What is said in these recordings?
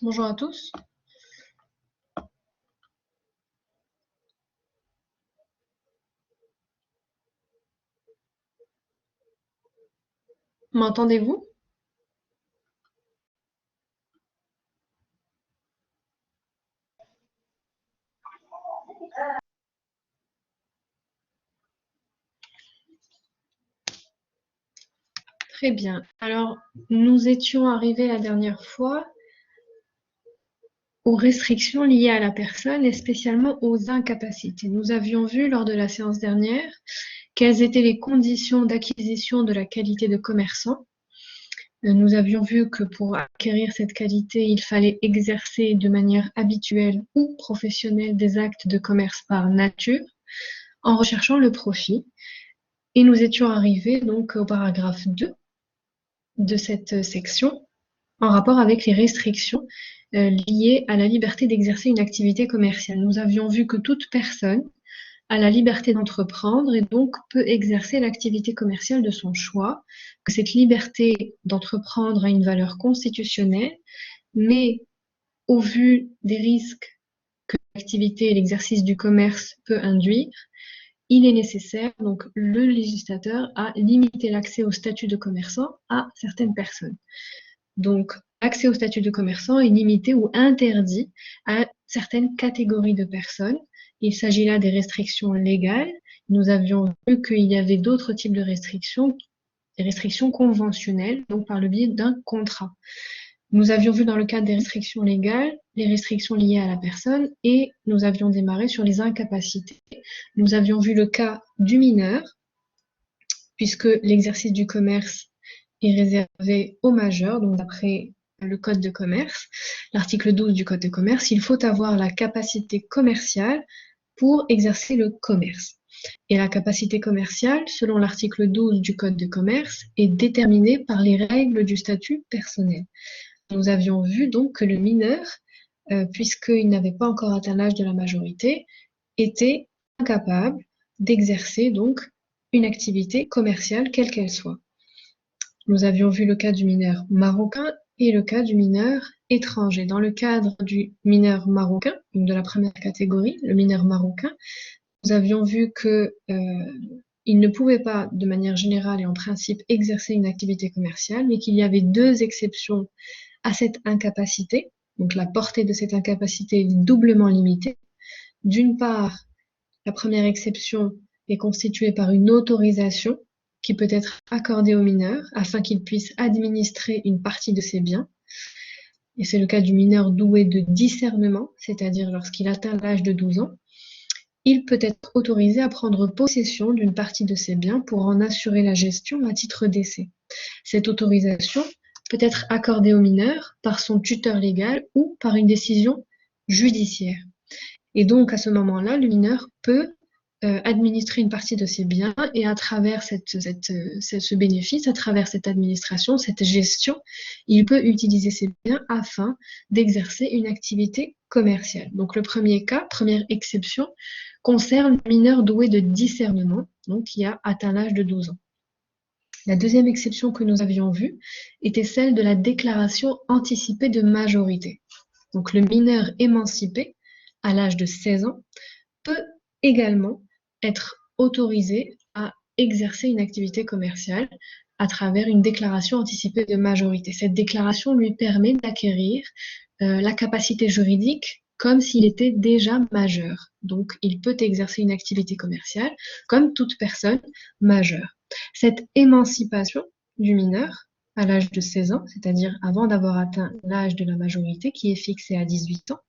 Bonjour à tous. M'entendez-vous? Très bien. Alors, nous étions arrivés la dernière fois aux restrictions liées à la personne et spécialement aux incapacités. Nous avions vu lors de la séance dernière quelles étaient les conditions d'acquisition de la qualité de commerçant. Nous avions vu que pour acquérir cette qualité, il fallait exercer de manière habituelle ou professionnelle des actes de commerce par nature en recherchant le profit. Et nous étions arrivés donc au paragraphe 2 de cette section en rapport avec les restrictions liées à la liberté d'exercer une activité commerciale. Nous avions vu que toute personne a la liberté d'entreprendre et donc peut exercer l'activité commerciale de son choix, que cette liberté d'entreprendre a une valeur constitutionnelle, mais au vu des risques que l'activité et l'exercice du commerce peut induire, il est nécessaire, donc le législateur a limité l'accès au statut de commerçant à certaines personnes. Donc, l'accès au statut de commerçant est limité ou interdit à certaines catégories de personnes. Il s'agit là des restrictions légales. Nous avions vu qu'il y avait d'autres types de restrictions, des restrictions conventionnelles, donc par le biais d'un contrat. Nous avions vu dans le cadre des restrictions légales, les restrictions liées à la personne et nous avions démarré sur les incapacités. Nous avions vu le cas du mineur, puisque l'exercice du commerce est réservé aux majeurs, donc d'après le code de commerce, l'article 12 du code de commerce, il faut avoir la capacité commerciale pour exercer le commerce. Et la capacité commerciale, selon l'article 12 du code de commerce, est déterminée par les règles du statut personnel. Nous avions vu donc que le mineur, puisqu'il n'avait pas encore atteint l'âge de la majorité, était incapable d'exercer donc une activité commerciale quelle qu'elle soit. Nous avions vu le cas du mineur marocain et le cas du mineur étranger. Dans le cadre du mineur marocain, donc de la première catégorie, le mineur marocain, nous avions vu que il ne pouvait pas, de manière générale et en principe, exercer une activité commerciale, mais qu'il y avait deux exceptions à cette incapacité. Donc la portée de cette incapacité est doublement limitée. D'une part, la première exception est constituée par une autorisation qui peut être accordée au mineur afin qu'il puisse administrer une partie de ses biens. Et c'est le cas du mineur doué de discernement, c'est-à-dire lorsqu'il atteint l'âge de 12 ans. Il peut être autorisé à prendre possession d'une partie de ses biens pour en assurer la gestion à titre d'essai. Cette autorisation peut être accordée au mineur par son tuteur légal ou par une décision judiciaire. Et donc, à ce moment-là, le mineur peut administrer une partie de ses biens et à travers ce bénéfice, à travers cette administration, cette gestion, il peut utiliser ses biens afin d'exercer une activité commerciale. Donc, le premier cas, première exception, concerne le mineur doué de discernement, donc qui a atteint l'âge de 12 ans. La deuxième exception que nous avions vue était celle de la déclaration anticipée de majorité. Donc le mineur émancipé à l'âge de 16 ans peut également être autorisé à exercer une activité commerciale à travers une déclaration anticipée de majorité. Cette déclaration lui permet d'acquérir la capacité juridique comme s'il était déjà majeur. Donc, il peut exercer une activité commerciale comme toute personne majeure. Cette émancipation du mineur à l'âge de 16 ans, c'est-à-dire avant d'avoir atteint l'âge de la majorité qui est fixé à 18 ans,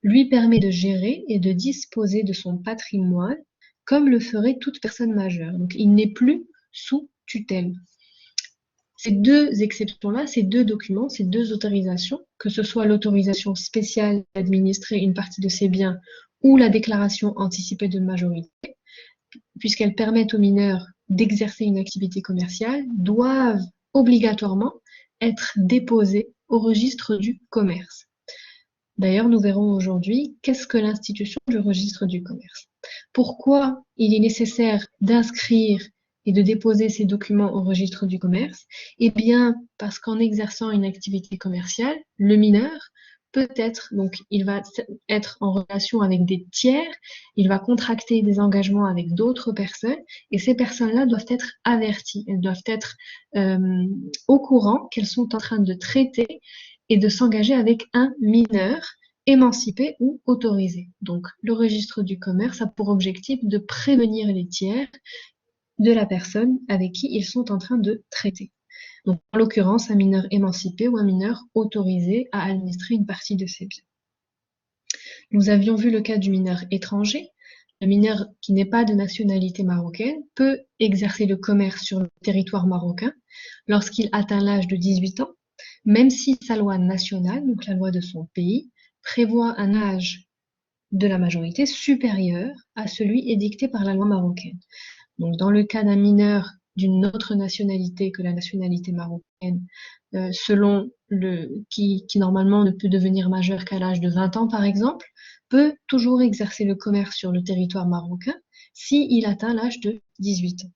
lui permet de gérer et de disposer de son patrimoine comme le ferait toute personne majeure. Donc, il n'est plus sous tutelle. Ces deux exceptions-là, ces deux documents, ces deux autorisations, que ce soit l'autorisation spéciale d'administrer une partie de ses biens ou la déclaration anticipée de majorité, puisqu'elles permettent aux mineurs d'exercer une activité commerciale, doivent obligatoirement être déposées au registre du commerce. D'ailleurs, nous verrons aujourd'hui qu'est-ce que l'institution du registre du commerce. Pourquoi il est nécessaire d'inscrire et de déposer ces documents au registre du commerce? Eh bien, parce qu'en exerçant une activité commerciale, le mineur peut-être, donc il va être en relation avec des tiers, il va contracter des engagements avec d'autres personnes, et ces personnes-là doivent être averties, elles doivent être au courant qu'elles sont en train de traiter et de s'engager avec un mineur émancipé ou autorisé. Donc, le registre du commerce a pour objectif de prévenir les tiers de la personne avec qui ils sont en train de traiter. Donc, en l'occurrence, un mineur émancipé ou un mineur autorisé à administrer une partie de ses biens. Nous avions vu le cas du mineur étranger. Le mineur qui n'est pas de nationalité marocaine peut exercer le commerce sur le territoire marocain lorsqu'il atteint l'âge de 18 ans, même si sa loi nationale, donc la loi de son pays, prévoit un âge de la majorité supérieur à celui édicté par la loi marocaine. Donc, dans le cas d'un mineur d'une autre nationalité que la nationalité marocaine, qui normalement ne peut devenir majeur qu'à l'âge de 20 ans, par exemple, peut toujours exercer le commerce sur le territoire marocain s'il atteint l'âge de 18 ans.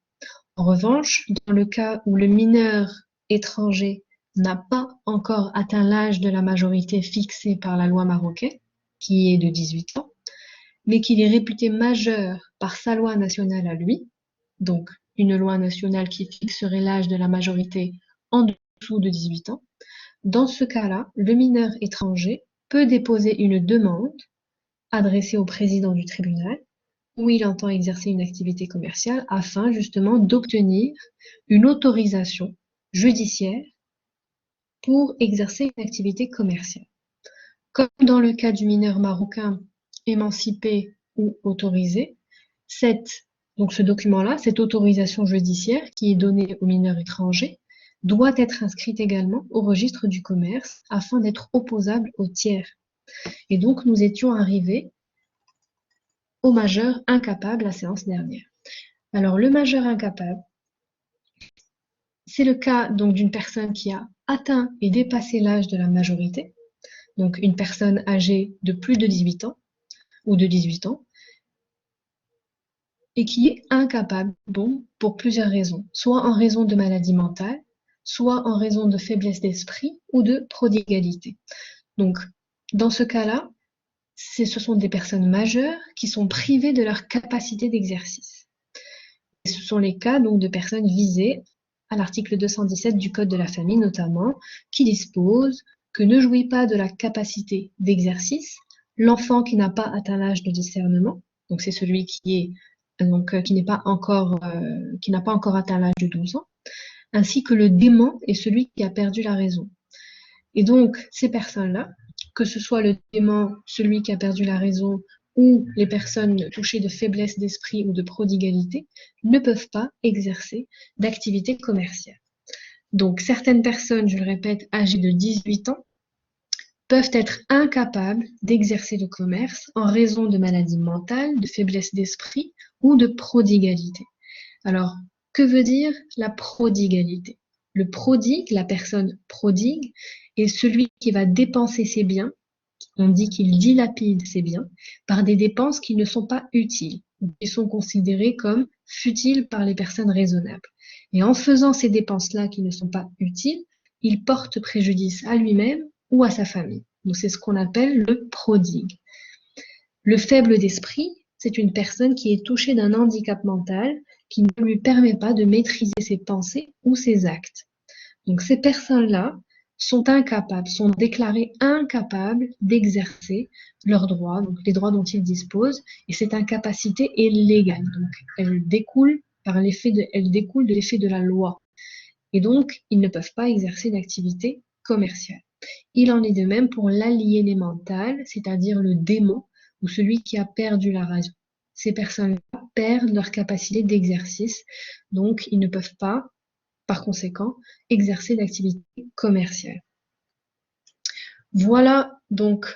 En revanche, dans le cas où le mineur étranger n'a pas encore atteint l'âge de la majorité fixée par la loi marocaine, qui est de 18 ans, mais qu'il est réputé majeur par sa loi nationale à lui, donc une loi nationale qui fixerait l'âge de la majorité en dessous de 18 ans, dans ce cas-là, le mineur étranger peut déposer une demande adressée au président du tribunal où il entend exercer une activité commerciale afin justement d'obtenir une autorisation judiciaire pour exercer une activité commerciale. Comme dans le cas du mineur marocain émancipé ou autorisé, donc ce document-là, cette autorisation judiciaire qui est donnée aux mineurs étrangers, doit être inscrite également au registre du commerce afin d'être opposable aux tiers. Et donc, nous étions arrivés au majeur incapable la séance dernière. Alors, le majeur incapable, c'est le cas donc d'une personne qui a atteint et dépassé l'âge de la majorité, donc une personne âgée de plus de 18 ans ou de 18 ans, et qui est incapable, bon, pour plusieurs raisons, soit en raison de maladie mentale, soit en raison de faiblesse d'esprit ou de prodigalité. Donc, dans ce cas-là, ce sont des personnes majeures qui sont privées de leur capacité d'exercice. Ce sont les cas donc de personnes visées à l'article 217 du Code de la famille notamment, qui dispose que ne jouit pas de la capacité d'exercice l'enfant qui n'a pas atteint l'âge de discernement, donc c'est celui qui n'a pas encore atteint l'âge de 12 ans, ainsi que le dément est celui qui a perdu la raison. Et donc, ces personnes-là, que ce soit le dément, celui qui a perdu la raison, ou les personnes touchées de faiblesse d'esprit ou de prodigalité, ne peuvent pas exercer d'activité commerciale. Donc, certaines personnes, je le répète, âgées de 18 ans, peuvent être incapables d'exercer le commerce en raison de maladies mentales, de faiblesse d'esprit ou de prodigalité. Alors, que veut dire la prodigalité? Le prodigue, la personne prodigue, est celui qui va dépenser ses biens, on dit qu'il dilapide ses biens, par des dépenses qui ne sont pas utiles, qui sont considérées comme futiles par les personnes raisonnables. Et en faisant ces dépenses-là qui ne sont pas utiles, il porte préjudice à lui-même ou à sa famille. Donc c'est ce qu'on appelle le prodigue. Le faible d'esprit, c'est une personne qui est touchée d'un handicap mental qui ne lui permet pas de maîtriser ses pensées ou ses actes. Donc ces personnes-là sont incapables, sont déclarées incapables d'exercer leurs droits, donc les droits dont ils disposent, et cette incapacité est légale. Donc elle découle de l'effet de la loi. Et donc, ils ne peuvent pas exercer d'activité commerciale. Il en est de même pour l'aliéné mental, c'est-à-dire le démon ou celui qui a perdu la raison. Ces personnes-là perdent leur capacité d'exercice, donc ils ne peuvent pas, par conséquent, exercer d'activité commerciale. Voilà donc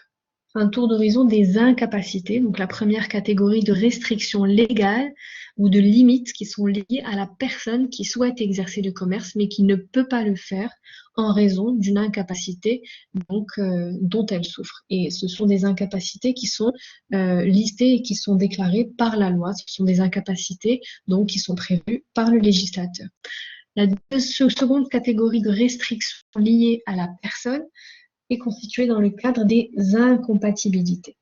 un tour d'horizon des incapacités, donc la première catégorie de restrictions légales ou de limites qui sont liées à la personne qui souhaite exercer le commerce mais qui ne peut pas le faire en raison d'une incapacité dont elle souffre. Et ce sont des incapacités qui sont listées et qui sont déclarées par la loi. Ce sont des incapacités donc qui sont prévues par le législateur. La seconde catégorie de restrictions liées à la personne est constituée dans le cadre des incompatibilités.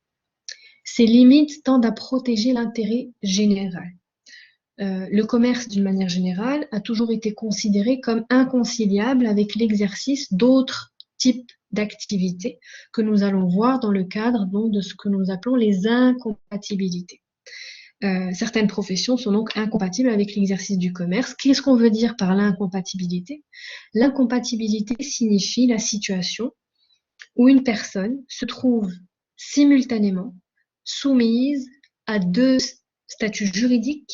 Ces limites tendent à protéger l'intérêt général. Le commerce, d'une manière générale, a toujours été considéré comme inconciliable avec l'exercice d'autres types d'activités que nous allons voir dans le cadre donc, de ce que nous appelons les incompatibilités. Certaines professions sont donc incompatibles avec l'exercice du commerce. Qu'est-ce qu'on veut dire par l'incompatibilité? L'incompatibilité signifie la situation où une personne se trouve simultanément soumise à deux statuts juridiques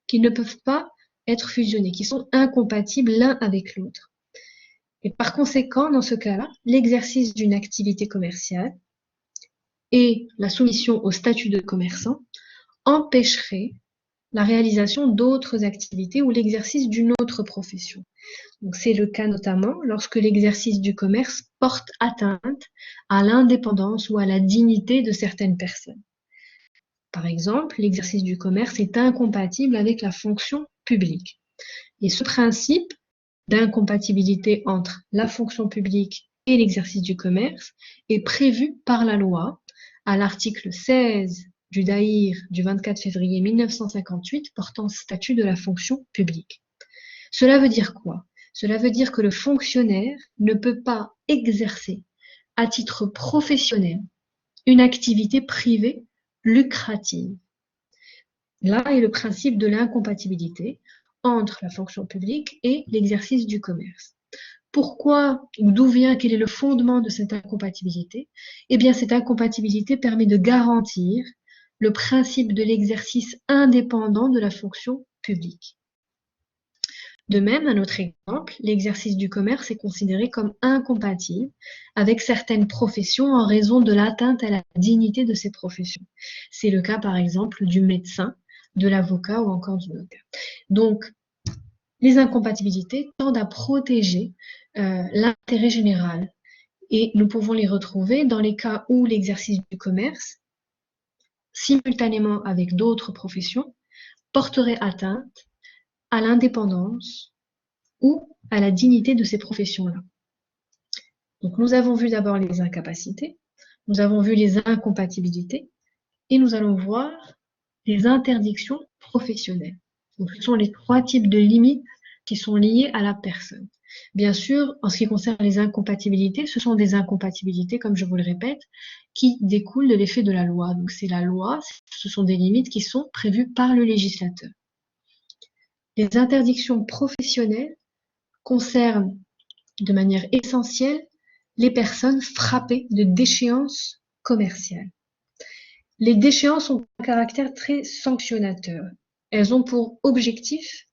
qui ne peuvent pas être fusionnés, qui sont incompatibles l'un avec l'autre. Et par conséquent, dans ce cas-là, l'exercice d'une activité commerciale et la soumission au statut de commerçant empêcherait la réalisation d'autres activités ou l'exercice d'une autre profession. Donc, c'est le cas notamment lorsque l'exercice du commerce porte atteinte à l'indépendance ou à la dignité de certaines personnes. Par exemple, l'exercice du commerce est incompatible avec la fonction publique. Et ce principe d'incompatibilité entre la fonction publique et l'exercice du commerce est prévu par la loi à l'article 16 du Daïr du 24 février 1958 portant statut de la fonction publique. Cela veut dire quoi? Cela veut dire que le fonctionnaire ne peut pas exercer à titre professionnel une activité privée lucrative. Là est le principe de l'incompatibilité entre la fonction publique et l'exercice du commerce. Pourquoi ou d'où vient, quel est le fondement de cette incompatibilité? Eh bien, cette incompatibilité permet de garantir le principe de l'exercice indépendant de la fonction publique. De même, un autre exemple, l'exercice du commerce est considéré comme incompatible avec certaines professions en raison de l'atteinte à la dignité de ces professions. C'est le cas, par exemple, du médecin, de l'avocat ou encore du notaire. Donc, les incompatibilités tendent à protéger l'intérêt général et nous pouvons les retrouver dans les cas où l'exercice du commerce, simultanément avec d'autres professions, porterait atteinte à l'indépendance ou à la dignité de ces professions-là. Donc nous avons vu d'abord les incapacités, nous avons vu les incompatibilités et nous allons voir les interdictions professionnelles. Donc ce sont les trois types de limites qui sont liées à la personne. Bien sûr, en ce qui concerne les incompatibilités, ce sont des incompatibilités, comme je vous le répète, qui découlent de l'effet de la loi. Donc c'est la loi, ce sont des limites qui sont prévues par le législateur. Les interdictions professionnelles concernent de manière essentielle les personnes frappées de déchéances commerciales. Les déchéances ont un caractère très sanctionnateur. Elles ont pour objectif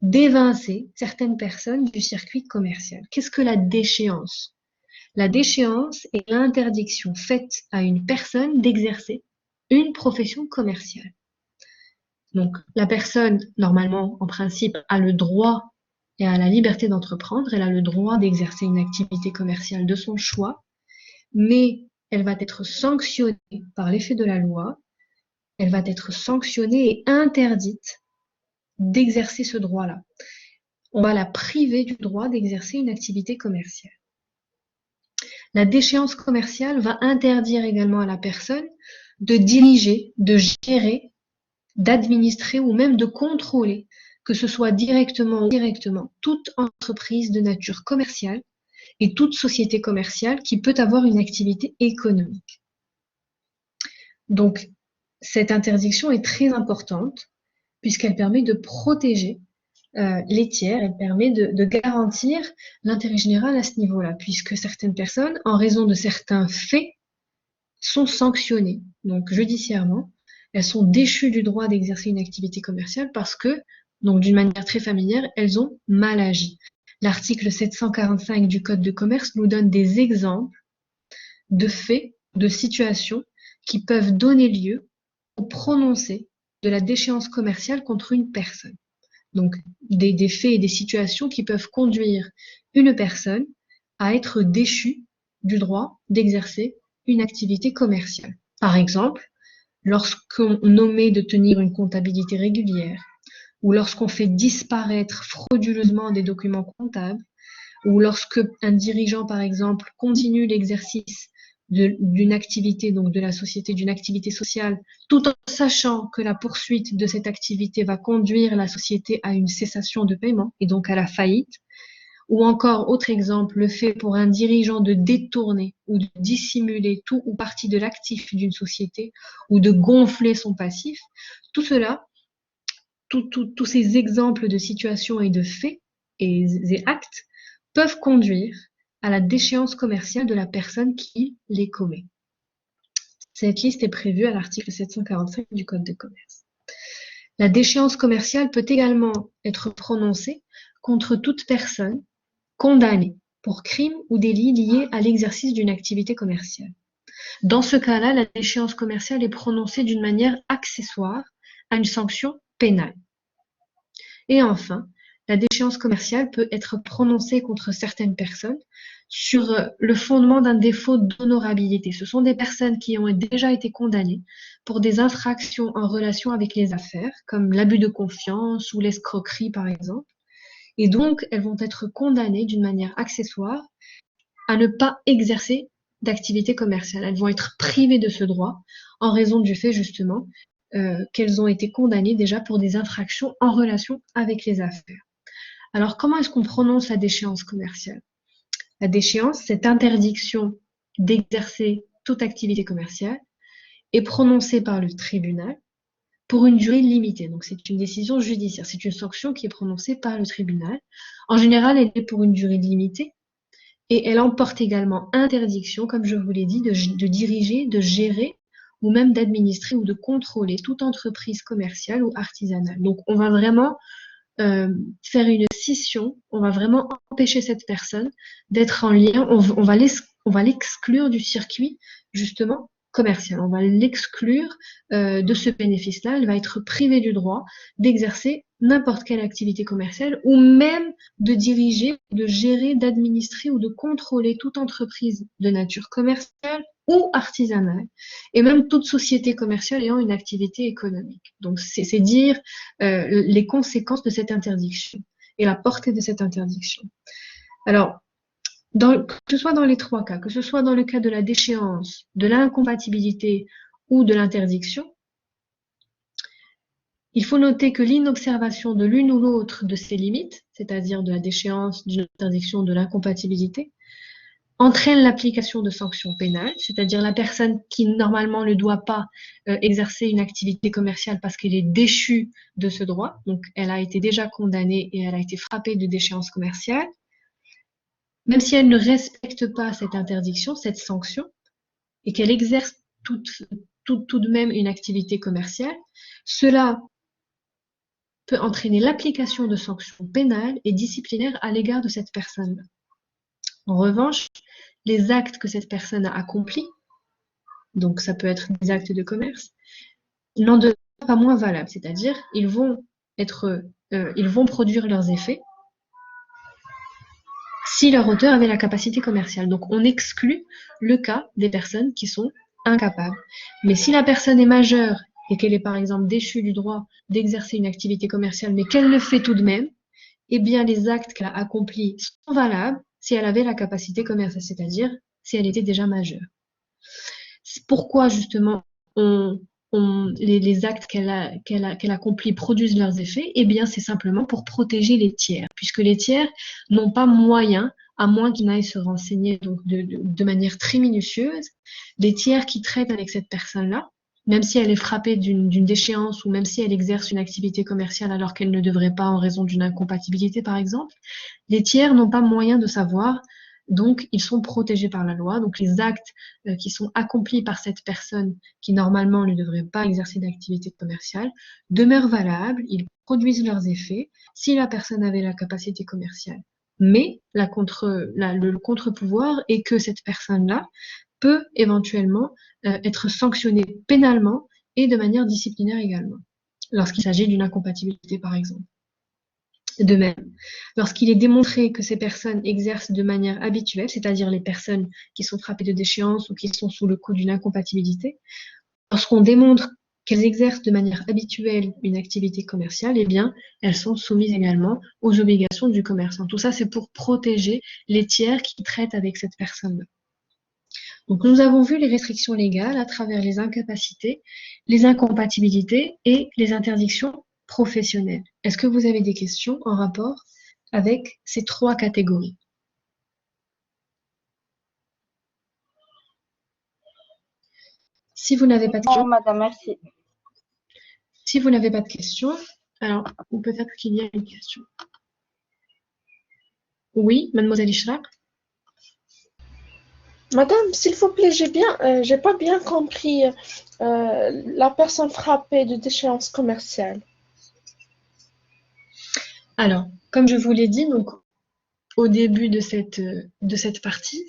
d'évincer certaines personnes du circuit commercial. Qu'est-ce que la déchéance? La déchéance est l'interdiction faite à une personne d'exercer une profession commerciale. Donc, la personne, normalement, en principe, a le droit et a la liberté d'entreprendre, elle a le droit d'exercer une activité commerciale de son choix, mais elle va être sanctionnée par l'effet de la loi, elle va être sanctionnée et interdite d'exercer ce droit-là. On va la priver du droit d'exercer une activité commerciale. La déchéance commerciale va interdire également à la personne de diriger, de gérer, d'administrer ou même de contrôler, que ce soit directement ou indirectement, toute entreprise de nature commerciale et toute société commerciale qui peut avoir une activité économique. Donc, cette interdiction est très importante puisqu'elle permet de protéger les tiers, elle permet de garantir l'intérêt général à ce niveau-là, puisque certaines personnes, en raison de certains faits, sont sanctionnées, donc judiciairement, elles sont déchues du droit d'exercer une activité commerciale parce que, donc d'une manière très familière, elles ont mal agi. L'article 745 du Code de commerce nous donne des exemples de faits, de situations qui peuvent donner lieu au prononcé de la déchéance commerciale contre une personne. Donc, des faits et des situations qui peuvent conduire une personne à être déchue du droit d'exercer une activité commerciale. Par exemple, lorsqu'on omet de tenir une comptabilité régulière, ou lorsqu'on fait disparaître frauduleusement des documents comptables, ou lorsque un dirigeant, par exemple, continue l'exercice d'une activité, donc de la société, d'une activité sociale, tout en sachant que la poursuite de cette activité va conduire la société à une cessation de paiement et donc à la faillite. Ou encore, autre exemple, le fait pour un dirigeant de détourner ou de dissimuler tout ou partie de l'actif d'une société ou de gonfler son passif. Tout cela, tous ces exemples de situations et de faits et actes peuvent conduire à la déchéance commerciale de la personne qui les commet. Cette liste est prévue à l'article 745 du Code de commerce. La déchéance commerciale peut également être prononcée contre toute personne condamnée pour crime ou délit lié à l'exercice d'une activité commerciale. Dans ce cas-là, la déchéance commerciale est prononcée d'une manière accessoire à une sanction pénale. Et enfin, la déchéance commerciale peut être prononcée contre certaines personnes sur le fondement d'un défaut d'honorabilité. Ce sont des personnes qui ont déjà été condamnées pour des infractions en relation avec les affaires, comme l'abus de confiance ou l'escroquerie par exemple. Et donc, elles vont être condamnées d'une manière accessoire à ne pas exercer d'activité commerciale. Elles vont être privées de ce droit en raison du fait justement qu'elles ont été condamnées déjà pour des infractions en relation avec les affaires. Alors, comment est-ce qu'on prononce la déchéance commerciale? La déchéance, cette interdiction d'exercer toute activité commerciale, est prononcée par le tribunal pour une durée limitée. Donc, c'est une décision judiciaire. C'est une sanction qui est prononcée par le tribunal. En général, elle est pour une durée limitée et elle emporte également interdiction, comme je vous l'ai dit, de diriger, de gérer ou même d'administrer ou de contrôler toute entreprise commerciale ou artisanale. Donc, on va vraiment faire une scission, on va vraiment empêcher cette personne d'être en lien, on va l'exclure du circuit justement commercial, on va l'exclure de ce bénéfice-là, elle va être privée du droit d'exercer n'importe quelle activité commerciale ou même de diriger, de gérer, d'administrer ou de contrôler toute entreprise de nature commerciale ou artisanale, et même toute société commerciale ayant une activité économique. Donc, c'est dire les conséquences de cette interdiction et la portée de cette interdiction. Alors, que ce soit dans les trois cas, que ce soit dans le cas de la déchéance, de l'incompatibilité ou de l'interdiction, il faut noter que l'inobservation de l'une ou l'autre de ces limites, c'est-à-dire de la déchéance, de l'interdiction, de l'incompatibilité, entraîne l'application de sanctions pénales, c'est-à-dire la personne qui normalement ne doit pas exercer une activité commerciale parce qu'elle est déchue de ce droit, donc elle a été déjà condamnée et elle a été frappée de déchéance commerciale, même si elle ne respecte pas cette interdiction, cette sanction, et qu'elle exerce tout de même une activité commerciale, cela peut entraîner l'application de sanctions pénales et disciplinaires à l'égard de cette personne-là. En revanche, les actes que cette personne a accomplis, donc ça peut être des actes de commerce, n'en demeurent pas moins valables, c'est-à-dire ils vont produire leurs effets si leur auteur avait la capacité commerciale. Donc on exclut le cas des personnes qui sont incapables. Mais si la personne est majeure et qu'elle est par exemple déchue du droit d'exercer une activité commerciale, mais qu'elle le fait tout de même, eh bien les actes qu'elle a accomplis sont valables si elle avait la capacité commerciale, c'est-à-dire si elle était déjà majeure. Pourquoi justement les actes qu'elle accomplit produisent leurs effets? Eh bien, c'est simplement pour protéger les tiers, puisque les tiers n'ont pas moyen, à moins qu'ils n'aillent se renseigner donc de manière très minutieuse, les tiers qui traitent avec cette personne-là, même si elle est frappée d'une déchéance ou même si elle exerce une activité commerciale alors qu'elle ne devrait pas en raison d'une incompatibilité, par exemple, les tiers n'ont pas moyen de savoir. Donc, ils sont protégés par la loi. Donc, les actes qui sont accomplis par cette personne qui, normalement, ne devrait pas exercer d'activité commerciale, demeurent valables, ils produisent leurs effets si la personne avait la capacité commerciale. Mais le contre-pouvoir est que cette personne-là peut éventuellement être sanctionnée pénalement et de manière disciplinaire également, lorsqu'il s'agit d'une incompatibilité, par exemple. De même, lorsqu'il est démontré que ces personnes exercent de manière habituelle, c'est-à-dire les personnes qui sont frappées de déchéance ou qui sont sous le coup d'une incompatibilité, lorsqu'on démontre qu'elles exercent de manière habituelle une activité commerciale, eh bien, elles sont soumises également aux obligations du commerçant. Tout ça, c'est pour protéger les tiers qui traitent avec cette personne-là. Donc, nous avons vu les restrictions légales à travers les incapacités, les incompatibilités et les interdictions professionnelles. Est-ce que vous avez des questions en rapport avec ces trois catégories? Si vous n'avez pas de Non, questions, madame, merci. si vous n'avez pas de questions, alors peut-être qu'il y a une question. Oui, mademoiselle Ishraq? Madame, s'il vous plaît, j'ai pas bien compris la personne frappée de déchéance commerciale. Alors, comme je vous l'ai dit, donc, au début de cette partie,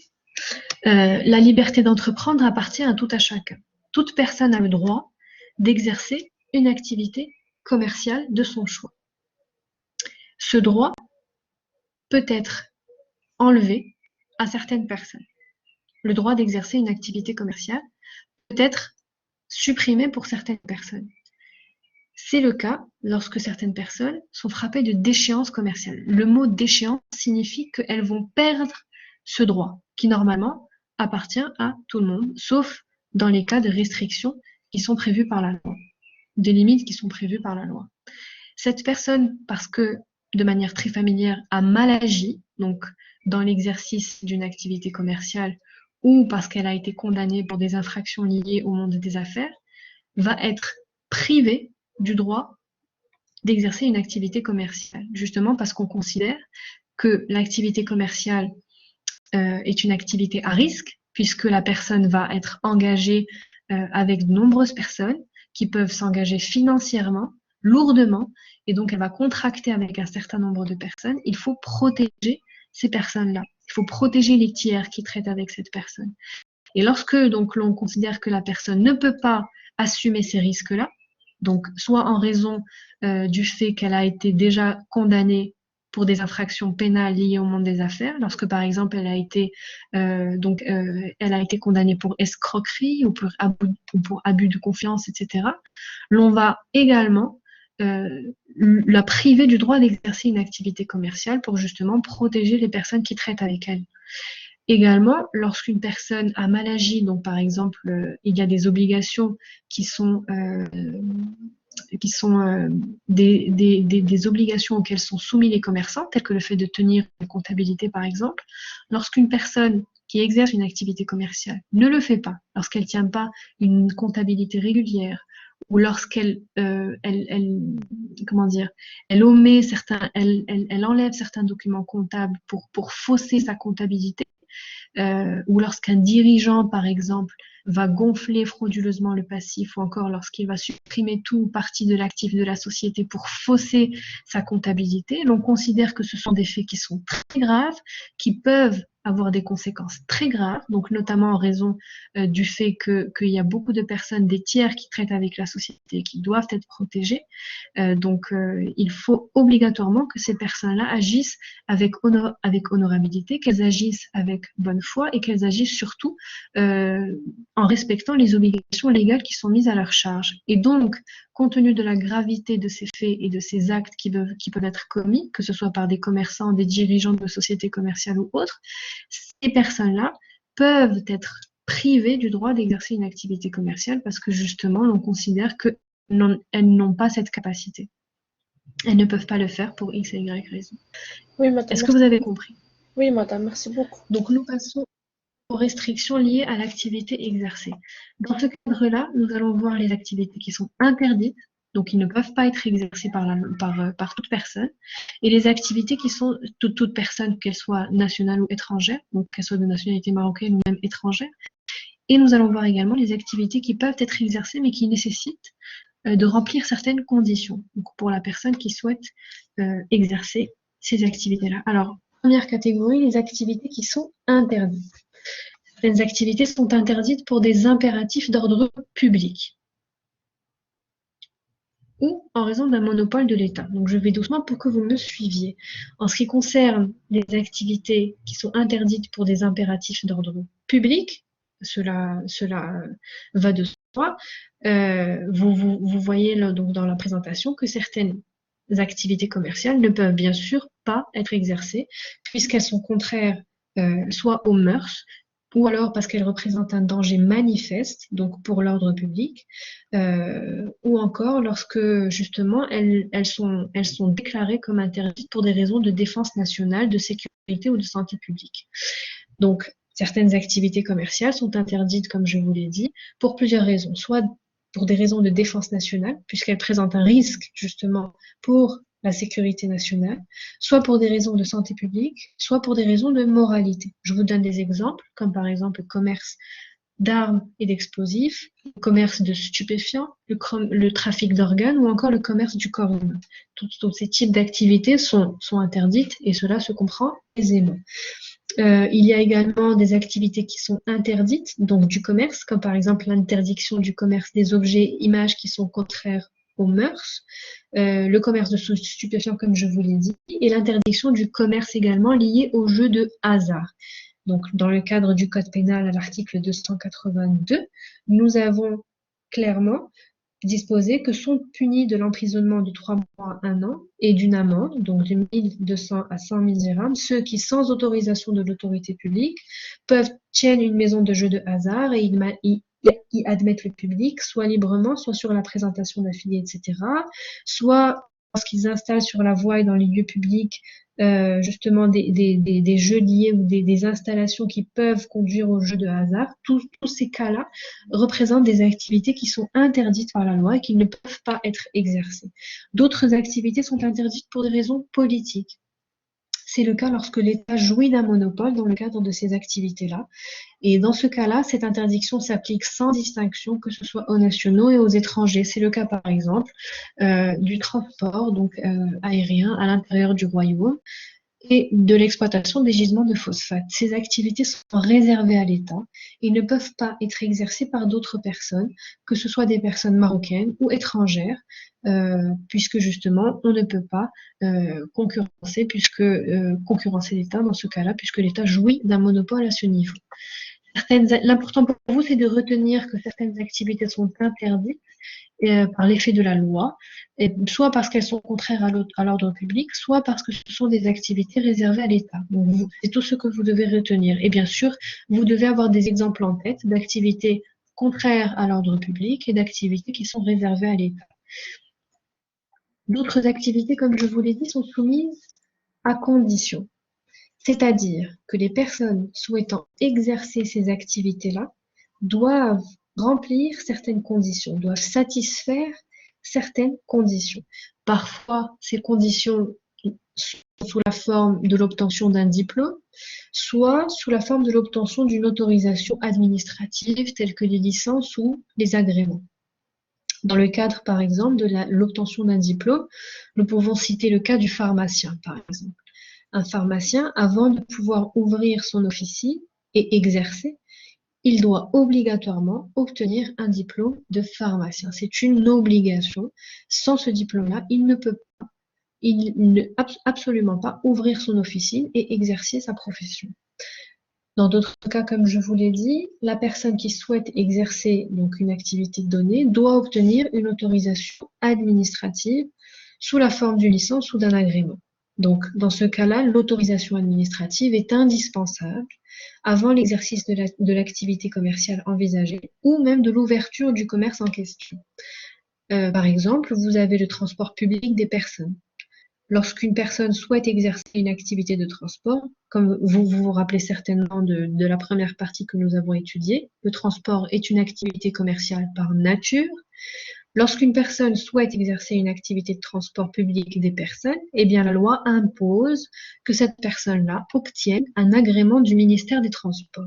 la liberté d'entreprendre appartient à tout à chacun. Toute personne a le droit d'exercer une activité commerciale de son choix. Ce droit peut être enlevé à certaines personnes. Le droit d'exercer une activité commerciale peut être supprimé pour certaines personnes. C'est le cas lorsque certaines personnes sont frappées de déchéance commerciale. Le mot déchéance signifie qu'elles vont perdre ce droit qui normalement appartient à tout le monde, sauf dans les cas de restrictions qui sont prévues par la loi, des limites qui sont prévues par la loi. Cette personne, parce que de manière très familière, a mal agi, donc dans l'exercice d'une activité commerciale, ou parce qu'elle a été condamnée pour des infractions liées au monde des affaires, va être privée du droit d'exercer une activité commerciale, justement parce qu'on considère que l'activité commerciale est une activité à risque, puisque la personne va être engagée avec de nombreuses personnes qui peuvent s'engager financièrement, lourdement, et donc elle va contracter avec un certain nombre de personnes. Il faut protéger ces personnes-là. Il faut protéger les tiers qui traitent avec cette personne. Et lorsque donc l'on considère que la personne ne peut pas assumer ces risques-là, donc soit en raison du fait qu'elle a été déjà condamnée pour des infractions pénales liées au monde des affaires, lorsque par exemple elle a été condamnée pour escroquerie ou pour abus de confiance, etc. L'on va également la priver du droit d'exercer une activité commerciale pour justement protéger les personnes qui traitent avec elle. Également, lorsqu'une personne a mal agi, donc par exemple, il y a des obligations qui sont des obligations auxquelles sont soumis les commerçants, telles que le fait de tenir une comptabilité par exemple. Lorsqu'une personne qui exerce une activité commerciale ne le fait pas, lorsqu'elle ne tient pas une comptabilité régulière, ou lorsqu'elle elle omet elle enlève certains documents comptables pour fausser sa comptabilité, ou lorsqu'un dirigeant, par exemple, va gonfler frauduleusement le passif, ou encore lorsqu'il va supprimer tout ou partie de l'actif de la société pour fausser sa comptabilité, l'on considère que ce sont des faits qui sont très graves, qui peuvent avoir des conséquences très graves, donc notamment en raison du fait qu'il y a beaucoup de personnes, des tiers qui traitent avec la société, qui doivent être protégées. Il faut obligatoirement que ces personnes-là agissent avec honorabilité, qu'elles agissent avec bonne foi et qu'elles agissent surtout en respectant les obligations légales qui sont mises à leur charge. Et donc, compte tenu de la gravité de ces faits et de ces actes qui peuvent être commis, que ce soit par des commerçants, des dirigeants de sociétés commerciales ou autres, ces personnes-là peuvent être privées du droit d'exercer une activité commerciale parce que justement, on considère qu'elles n'ont pas cette capacité. Elles ne peuvent pas le faire pour X et Y raison. Oui, madame. Est-ce que vous avez compris? Oui, madame, merci beaucoup. Donc, nous passons aux restrictions liées à l'activité exercée. Dans ce cadre-là, nous allons voir les activités qui sont interdites, donc qui ne peuvent pas être exercées par toute personne, et les activités qui sont toute personne, qu'elle soit nationale ou étrangère, donc qu'elle soit de nationalité marocaine ou même étrangère. Et nous allons voir également les activités qui peuvent être exercées mais qui nécessitent de remplir certaines conditions, donc pour la personne qui souhaite exercer ces activités-là. Alors, première catégorie, les activités qui sont interdites. Certaines activités sont interdites pour des impératifs d'ordre public ou en raison d'un monopole de l'État. Donc, je vais doucement pour que vous me suiviez. En ce qui concerne les activités qui sont interdites pour des impératifs d'ordre public, cela va de fois, vous voyez donc dans la présentation que certaines activités commerciales ne peuvent bien sûr pas être exercées puisqu'elles sont contraires soit aux mœurs, ou alors parce qu'elles représentent un danger manifeste, donc pour l'ordre public, ou encore lorsque justement elles sont déclarées comme interdites pour des raisons de défense nationale, de sécurité ou de santé publique. Donc, certaines activités commerciales sont interdites, comme je vous l'ai dit, pour plusieurs raisons. Soit pour des raisons de défense nationale, puisqu'elles présentent un risque justement pour la sécurité nationale, soit pour des raisons de santé publique, soit pour des raisons de moralité. Je vous donne des exemples, comme par exemple le commerce d'armes et d'explosifs, le commerce de stupéfiants, le trafic d'organes ou encore le commerce du corps humain. Tous ces types d'activités sont interdites et cela se comprend aisément. Il y a également des activités qui sont interdites, donc du commerce, comme par exemple l'interdiction du commerce des objets, images qui sont contraires aux mœurs, le commerce de stupéfiants, comme je vous l'ai dit, et l'interdiction du commerce également lié aux jeux de hasard. Donc, dans le cadre du Code pénal à l'article 282, nous avons clairement disposer que sont punis de l'emprisonnement de 3 mois à 1 an et d'une amende, donc de 1200 à 100 000 dirhams, ceux qui, sans autorisation de l'autorité publique, tiennent une maison de jeux de hasard et y admettent le public, soit librement, soit sur la présentation d'affiliés, etc., soit lorsqu'ils installent sur la voie et dans les lieux publics justement des jeux liés ou des installations qui peuvent conduire aux jeux de hasard. Tous ces cas-là représentent des activités qui sont interdites par la loi et qui ne peuvent pas être exercées. D'autres activités sont interdites pour des raisons politiques. C'est le cas lorsque l'État jouit d'un monopole dans le cadre de ces activités-là. Et dans ce cas-là, cette interdiction s'applique sans distinction, que ce soit aux nationaux et aux étrangers. C'est le cas, par exemple, du transport donc aérien à l'intérieur du royaume et de l'exploitation des gisements de phosphate. Ces activités sont réservées à l'État et ne peuvent pas être exercées par d'autres personnes, que ce soit des personnes marocaines ou étrangères, puisque justement, on ne peut pas concurrencer l'État dans ce cas-là, puisque l'État jouit d'un monopole à ce niveau. L'important pour vous, c'est de retenir que certaines activités sont interdites par l'effet de la loi, soit parce qu'elles sont contraires à l'ordre public, soit parce que ce sont des activités réservées à l'État. Donc, c'est tout ce que vous devez retenir. Et bien sûr, vous devez avoir des exemples en tête d'activités contraires à l'ordre public et d'activités qui sont réservées à l'État. D'autres activités, comme je vous l'ai dit, sont soumises à conditions. C'est-à-dire que les personnes souhaitant exercer ces activités-là doivent remplir certaines conditions, doivent satisfaire certaines conditions. Parfois, ces conditions sont sous la forme de l'obtention d'un diplôme, soit sous la forme de l'obtention d'une autorisation administrative telle que les licences ou les agréments. Dans le cadre, par exemple, de l'obtention d'un diplôme, nous pouvons citer le cas du pharmacien, par exemple. Un pharmacien, avant de pouvoir ouvrir son officine et exercer, il doit obligatoirement obtenir un diplôme de pharmacien. C'est une obligation. Sans ce diplôme-là, il ne peut absolument pas ouvrir son officine et exercer sa profession. Dans d'autres cas, comme je vous l'ai dit, la personne qui souhaite exercer donc une activité donnée doit obtenir une autorisation administrative sous la forme d'une licence ou d'un agrément. Donc, dans ce cas-là, l'autorisation administrative est indispensable avant l'exercice de l'activité commerciale envisagée ou même de l'ouverture du commerce en question. Par exemple, vous avez le transport public des personnes. Lorsqu'une personne souhaite exercer une activité de transport, comme vous vous rappelez certainement de la première partie que nous avons étudiée, le transport est une activité commerciale par nature. Lorsqu'une personne souhaite exercer une activité de transport public des personnes, eh bien la loi impose que cette personne-là obtienne un agrément du ministère des Transports.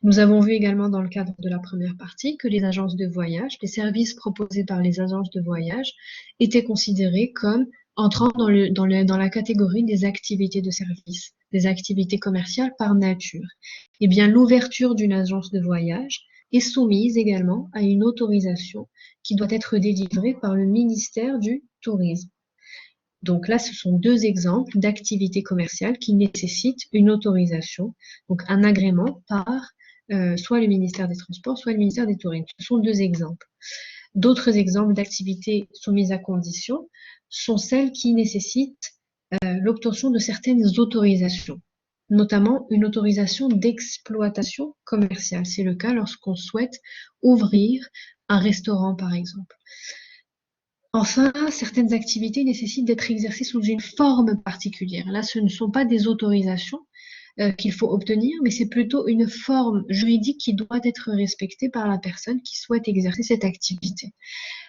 Nous avons vu également dans le cadre de la première partie que les agences de voyage, les services proposés par les agences de voyage étaient considérés comme entrant dans la catégorie des activités de service, des activités commerciales par nature. Eh bien, l'ouverture d'une agence de voyage est soumise également à une autorisation qui doit être délivrée par le ministère du Tourisme. Donc là, ce sont deux exemples d'activités commerciales qui nécessitent une autorisation, donc un agrément par soit le ministère des Transports, soit le ministère des Tourismes. Ce sont deux exemples. D'autres exemples d'activités soumises à conditions sont celles qui nécessitent l'obtention de certaines autorisations, notamment une autorisation d'exploitation commerciale. C'est le cas lorsqu'on souhaite ouvrir un restaurant, par exemple. Enfin, certaines activités nécessitent d'être exercées sous une forme particulière. Là, ce ne sont pas des autorisations qu'il faut obtenir, mais c'est plutôt une forme juridique qui doit être respectée par la personne qui souhaite exercer cette activité.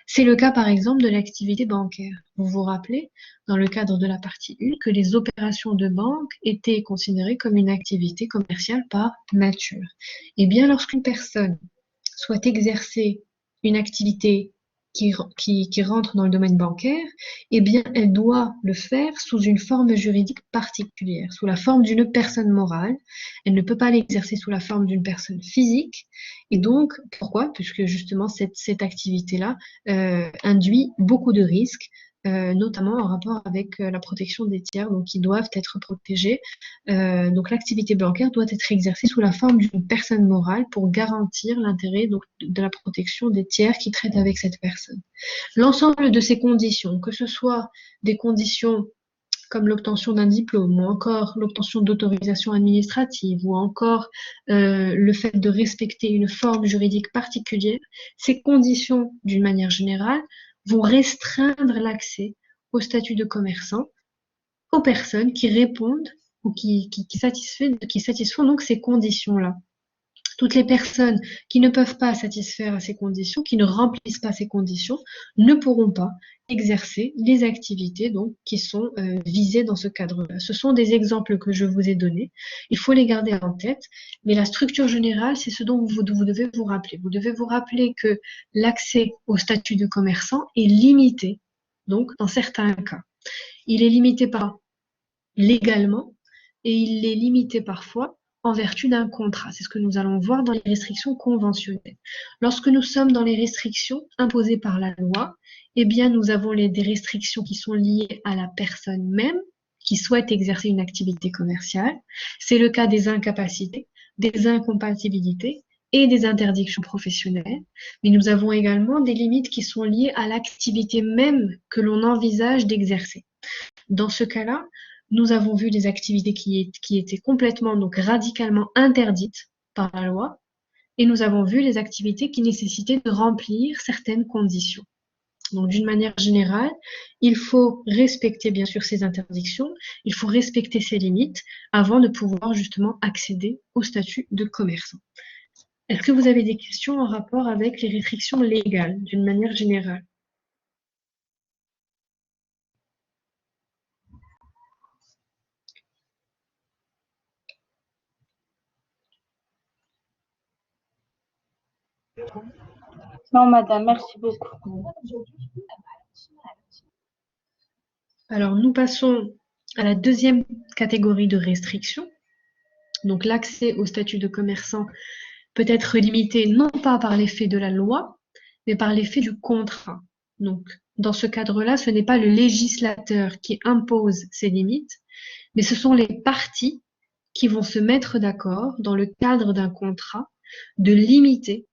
C'est le cas, par exemple, de l'activité bancaire. Vous vous rappelez, dans le cadre de la partie 1, que les opérations de banque étaient considérées comme une activité commerciale par nature. Eh bien, lorsqu'une personne souhaite exercer une activité qui rentre dans le domaine bancaire, eh bien, elle doit le faire sous une forme juridique particulière, sous la forme d'une personne morale. Elle ne peut pas l'exercer sous la forme d'une personne physique. Et donc, pourquoi? Puisque justement, cette activité-là induit beaucoup de risques, notamment en rapport avec la protection des tiers, donc qui doivent être protégés. Donc, l'activité bancaire doit être exercée sous la forme d'une personne morale pour garantir l'intérêt de la protection des tiers qui traitent avec cette personne. L'ensemble de ces conditions, que ce soit des conditions comme l'obtention d'un diplôme, ou encore l'obtention d'autorisation administrative, ou encore le fait de respecter une forme juridique particulière, ces conditions, d'une manière générale, vont restreindre l'accès au statut de commerçant aux personnes qui répondent ou qui satisfont donc ces conditions-là. Toutes les personnes qui ne peuvent pas satisfaire à ces conditions, qui ne remplissent pas ces conditions, ne pourront pas exercer les activités donc, qui sont visées dans ce cadre-là. Ce sont des exemples que je vous ai donnés. Il faut les garder en tête, mais la structure générale, c'est ce dont vous devez vous rappeler. Vous devez vous rappeler que l'accès au statut de commerçant est limité, donc dans certains cas. Il est limité par légalement et il est limité parfois en vertu d'un contrat. C'est ce que nous allons voir dans les restrictions conventionnelles. Lorsque nous sommes dans les restrictions imposées par la loi, eh bien, nous avons des restrictions qui sont liées à la personne même qui souhaite exercer une activité commerciale. C'est le cas des incapacités, des incompatibilités et des interdictions professionnelles. Mais nous avons également des limites qui sont liées à l'activité même que l'on envisage d'exercer. Dans ce cas-là, nous avons vu des activités qui étaient complètement, donc radicalement interdites par la loi, et nous avons vu les activités qui nécessitaient de remplir certaines conditions. Donc, d'une manière générale, il faut respecter bien sûr ces interdictions, il faut respecter ces limites avant de pouvoir justement accéder au statut de commerçant. Est-ce que vous avez des questions en rapport avec les restrictions légales, d'une manière générale? Non, madame, merci beaucoup. Alors, nous passons à la deuxième catégorie de restrictions. Donc, l'accès au statut de commerçant peut être limité non pas par l'effet de la loi, mais par l'effet du contrat. Donc, dans ce cadre-là, ce n'est pas le législateur qui impose ces limites, mais ce sont les parties qui vont se mettre d'accord dans le cadre d'un contrat de limiter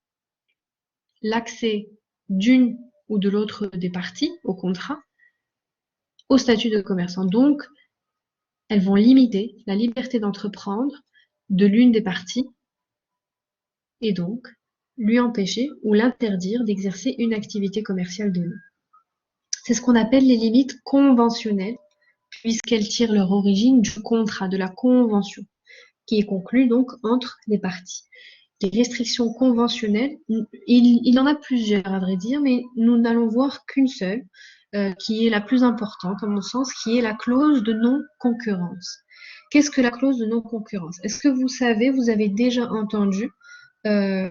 l'accès d'une ou de l'autre des parties au contrat au statut de commerçant. Donc, elles vont limiter la liberté d'entreprendre de l'une des parties et donc lui empêcher ou l'interdire d'exercer une activité commerciale donnée. C'est ce qu'on appelle les limites conventionnelles, puisqu'elles tirent leur origine du contrat, de la convention, qui est conclue donc entre les parties. Les restrictions conventionnelles, il en a plusieurs à vrai dire, mais nous n'allons voir qu'une seule, qui est la plus importante à mon sens, qui est la clause de non-concurrence. Qu'est-ce que la clause de non-concurrence? Est-ce que vous savez, vous avez déjà entendu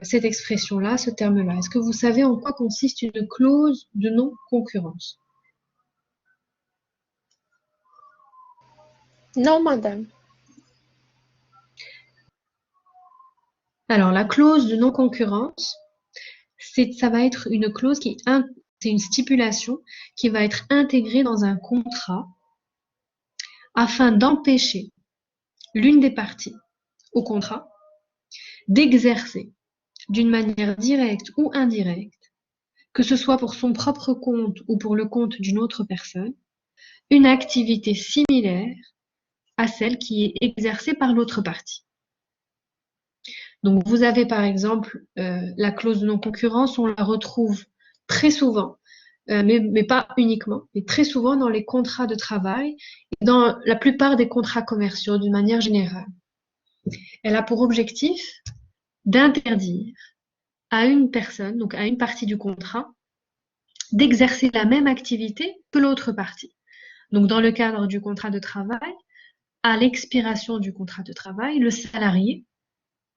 cette expression-là, ce terme-là? Est-ce que vous savez en quoi consiste une clause de non-concurrence? Non, madame. Alors, la clause de non-concurrence, ça va être une clause c'est une stipulation qui va être intégrée dans un contrat afin d'empêcher l'une des parties au contrat d'exercer d'une manière directe ou indirecte, que ce soit pour son propre compte ou pour le compte d'une autre personne, une activité similaire à celle qui est exercée par l'autre partie. Donc, vous avez par exemple la clause de non-concurrence, on la retrouve très souvent, mais pas uniquement, mais très souvent dans les contrats de travail et dans la plupart des contrats commerciaux d'une manière générale. Elle a pour objectif d'interdire à une personne, donc à une partie du contrat, d'exercer la même activité que l'autre partie. Donc, dans le cadre du contrat de travail, à l'expiration du contrat de travail, le salarié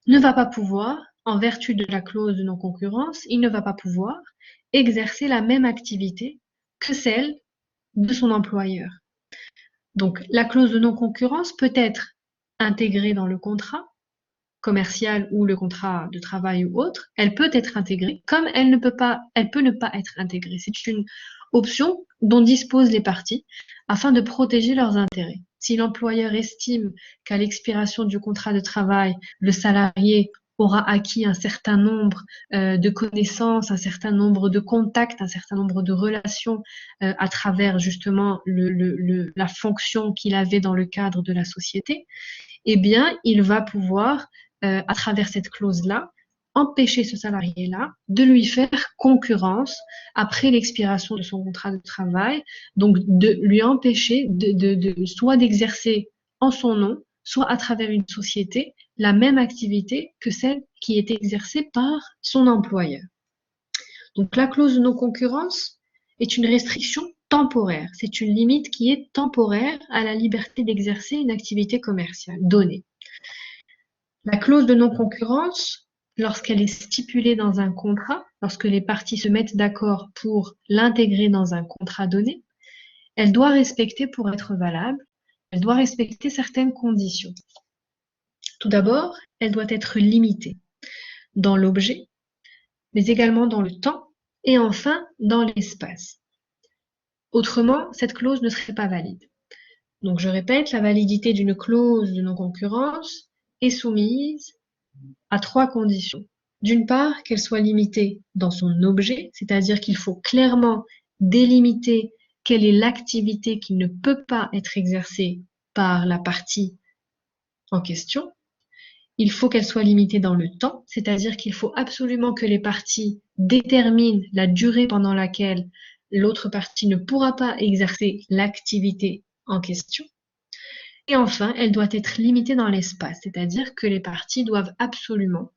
ne va pas pouvoir, en vertu de la clause de non-concurrence, il ne va pas pouvoir exercer la même activité que celle de son employeur. Donc, la clause de non-concurrence peut être intégrée dans le contrat commercial ou le contrat de travail ou autre. Elle peut être intégrée, comme elle peut ne pas être intégrée. C'est une option dont disposent les parties afin de protéger leurs intérêts. Si l'employeur estime qu'à l'expiration du contrat de travail, le salarié aura acquis un certain nombre de connaissances, un certain nombre de contacts, un certain nombre de relations à travers justement la fonction qu'il avait dans le cadre de la société, eh bien, il va pouvoir, à travers cette clause-là, empêcher ce salarié-là de lui faire concurrence après l'expiration de son contrat de travail, donc de lui empêcher soit d'exercer en son nom, soit à travers une société, la même activité que celle qui est exercée par son employeur. Donc la clause de non-concurrence est une restriction temporaire, c'est une limite qui est temporaire à la liberté d'exercer une activité commerciale donnée. La clause de non-concurrence, lorsqu'elle est stipulée dans un contrat, lorsque les parties se mettent d'accord pour l'intégrer dans un contrat donné, elle doit respecter, pour être valable, elle doit respecter certaines conditions. Tout d'abord, elle doit être limitée dans l'objet, mais également dans le temps, et enfin dans l'espace. Autrement, cette clause ne serait pas valide. Donc je répète, la validité d'une clause de non-concurrence est soumise à 3 conditions. D'une part, qu'elle soit limitée dans son objet, c'est-à-dire qu'il faut clairement délimiter quelle est l'activité qui ne peut pas être exercée par la partie en question. Il faut qu'elle soit limitée dans le temps, c'est-à-dire qu'il faut absolument que les parties déterminent la durée pendant laquelle l'autre partie ne pourra pas exercer l'activité en question. Et enfin, elle doit être limitée dans l'espace, c'est-à-dire que les parties doivent absolument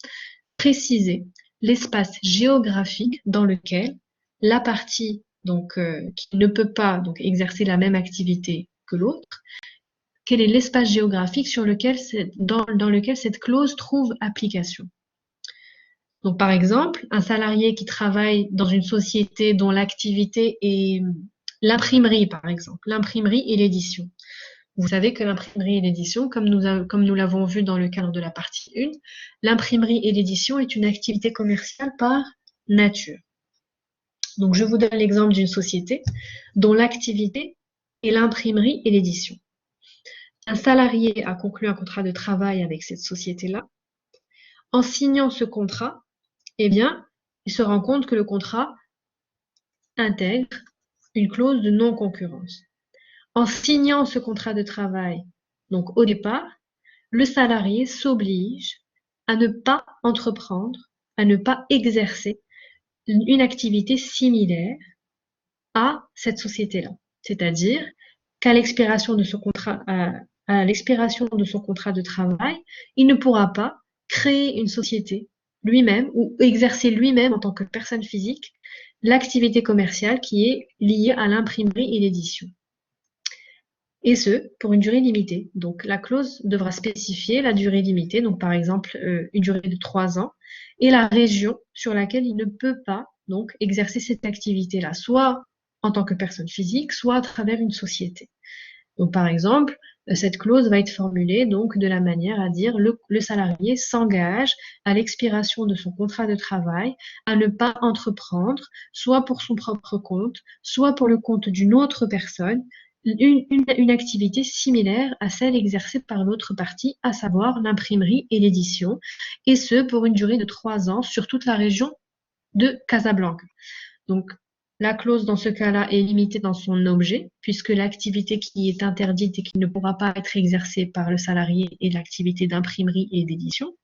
préciser l'espace géographique dans lequel la partie qui ne peut pas exercer la même activité que l'autre, quel est l'espace géographique dans lequel cette clause trouve application. Donc, par exemple, un salarié qui travaille dans une société dont l'activité est l'imprimerie, par exemple, l'imprimerie et l'édition. Vous savez que l'imprimerie et l'édition, comme nous l'avons vu dans le cadre de la partie 1, l'imprimerie et l'édition est une activité commerciale par nature. Donc, je vous donne l'exemple d'une société dont l'activité est l'imprimerie et l'édition. Un salarié a conclu un contrat de travail avec cette société-là. En signant ce contrat, eh bien, il se rend compte que le contrat intègre une clause de non-concurrence. En signant ce contrat de travail, donc au départ, le salarié s'oblige à ne pas entreprendre, à ne pas exercer une activité similaire à cette société-là. C'est-à-dire qu'à l'expiration de son contrat, à l'expiration de son contrat de travail, il ne pourra pas créer une société lui-même ou exercer lui-même en tant que personne physique l'activité commerciale qui est liée à l'imprimerie et l'édition. Et ce, pour une durée limitée. Donc, la clause devra spécifier la durée limitée, donc par exemple une durée de 3 ans, et la région sur laquelle il ne peut pas donc exercer cette activité-là, soit en tant que personne physique, soit à travers une société. Donc, par exemple, cette clause va être formulée donc de la manière à dire le salarié s'engage à l'expiration de son contrat de travail à ne pas entreprendre, soit pour son propre compte, soit pour le compte d'une autre personne, une activité similaire à celle exercée par l'autre partie, à savoir l'imprimerie et l'édition, et ce pour une durée de 3 ans sur toute la région de Casablanca. Donc, la clause dans ce cas-là est limitée dans son objet, puisque l'activité qui est interdite et qui ne pourra pas être exercée par le salarié est l'activité d'imprimerie et d'édition.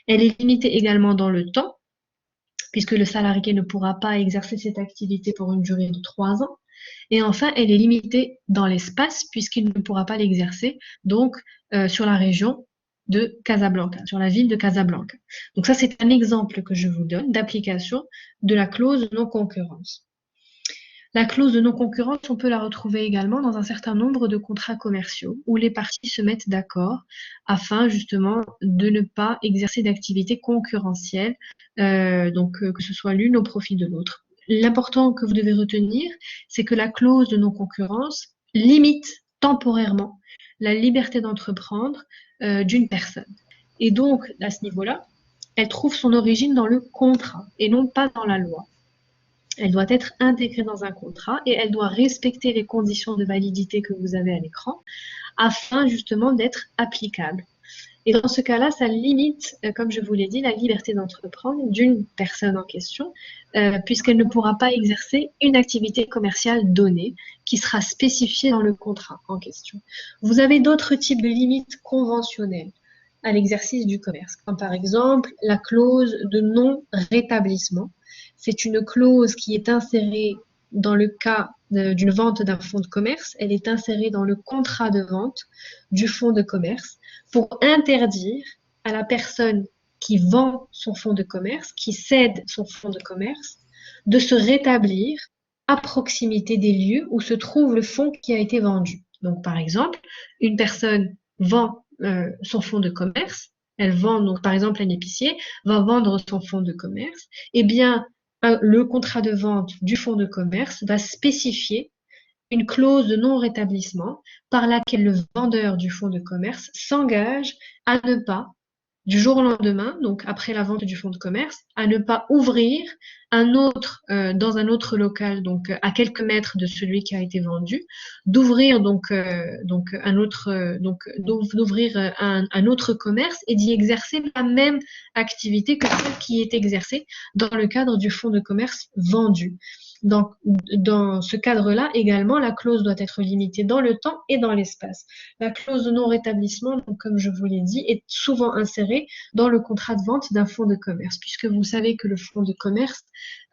Elle est limitée également dans le temps, puisque le salarié ne pourra pas exercer cette activité pour une durée de 3 ans. Et enfin, elle est limitée dans l'espace, puisqu'il ne pourra pas l'exercer, donc sur la région de Casablanca, sur la ville de Casablanca. Donc ça, c'est un exemple que je vous donne d'application de la clause de non-concurrence. La clause de non-concurrence, on peut la retrouver également dans un certain nombre de contrats commerciaux où les parties se mettent d'accord afin justement de ne pas exercer d'activité concurrentielle, que ce soit l'une au profit de l'autre. L'important que vous devez retenir, c'est que la clause de non-concurrence limite temporairement la liberté d'entreprendre d'une personne. Et donc, à ce niveau-là, elle trouve son origine dans le contrat et non pas dans la loi. Elle doit être intégrée dans un contrat et elle doit respecter les conditions de validité que vous avez à l'écran afin justement d'être applicable. Et dans ce cas-là, ça limite, comme je vous l'ai dit, la liberté d'entreprendre d'une personne en question, puisqu'elle ne pourra pas exercer une activité commerciale donnée qui sera spécifiée dans le contrat en question. Vous avez d'autres types de limites conventionnelles à l'exercice du commerce, comme par exemple la clause de non-rétablissement. C'est une clause qui est insérée dans le cas d'une vente d'un fonds de commerce. Elle est insérée dans le contrat de vente du fonds de commerce pour interdire à la personne qui vend son fonds de commerce, qui cède son fonds de commerce, de se rétablir à proximité des lieux où se trouve le fonds qui a été vendu. Donc, par exemple, une personne vend son fonds de commerce, elle vend, donc, par exemple, un épicier va vendre son fonds de commerce, eh bien, le contrat de vente du fonds de commerce va spécifier une clause de non-rétablissement par laquelle le vendeur du fonds de commerce s'engage à ne pas, du jour au lendemain, donc après la vente du fonds de commerce, à ne pas ouvrir dans un autre local, donc à quelques mètres de celui qui a été vendu, d'ouvrir d'ouvrir un autre commerce et d'y exercer la même activité que celle qui est exercée dans le cadre du fonds de commerce vendu. Dans ce cadre-là, également, la clause doit être limitée dans le temps et dans l'espace. La clause de non-rétablissement, donc, comme je vous l'ai dit, est souvent insérée dans le contrat de vente d'un fonds de commerce, puisque vous savez que le fonds de commerce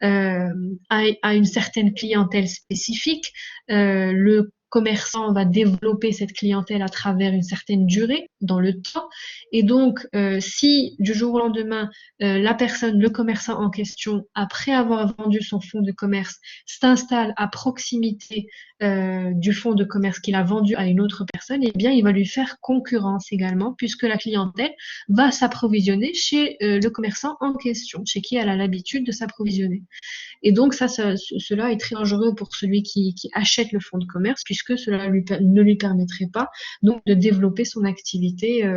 a une certaine clientèle spécifique. Le commerçant va développer cette clientèle à travers une certaine durée dans le temps. Et donc, si du jour au lendemain, le commerçant en question, après avoir vendu son fonds de commerce, s'installe à proximité du fonds de commerce qu'il a vendu à une autre personne, eh bien, il va lui faire concurrence également, puisque la clientèle va s'approvisionner chez le commerçant en question, chez qui elle a l'habitude de s'approvisionner. Et donc, cela est très dangereux pour celui qui achète le fonds de commerce, puisque cela ne lui permettrait pas donc, de développer son activité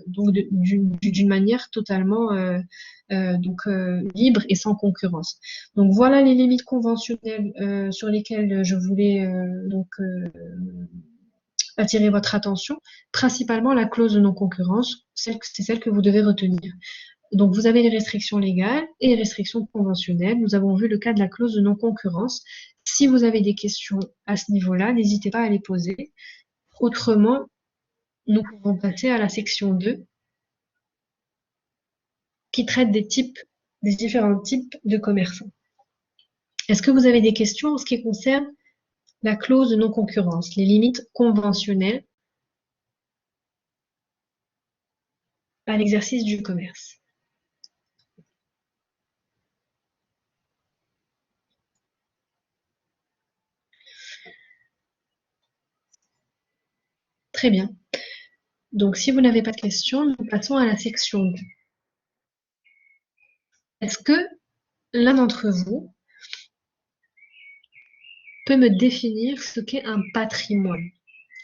d'une manière totalement libre et sans concurrence. Donc, voilà les limites conventionnelles sur lesquelles je voulais attirer votre attention, principalement la clause de non-concurrence, c'est celle que vous devez retenir. Donc, vous avez les restrictions légales et les restrictions conventionnelles. Nous avons vu le cas de la clause de non-concurrence. Si vous avez des questions à ce niveau-là, n'hésitez pas à les poser. Autrement, nous pouvons passer à la section 2 qui traite des différents types de commerçants. Est-ce que vous avez des questions en ce qui concerne la clause de non-concurrence, les limites conventionnelles à l'exercice du commerce? Très bien. Donc, si vous n'avez pas de questions, nous passons à la section 2. Est-ce que l'un d'entre vous peut me définir ce qu'est un patrimoine?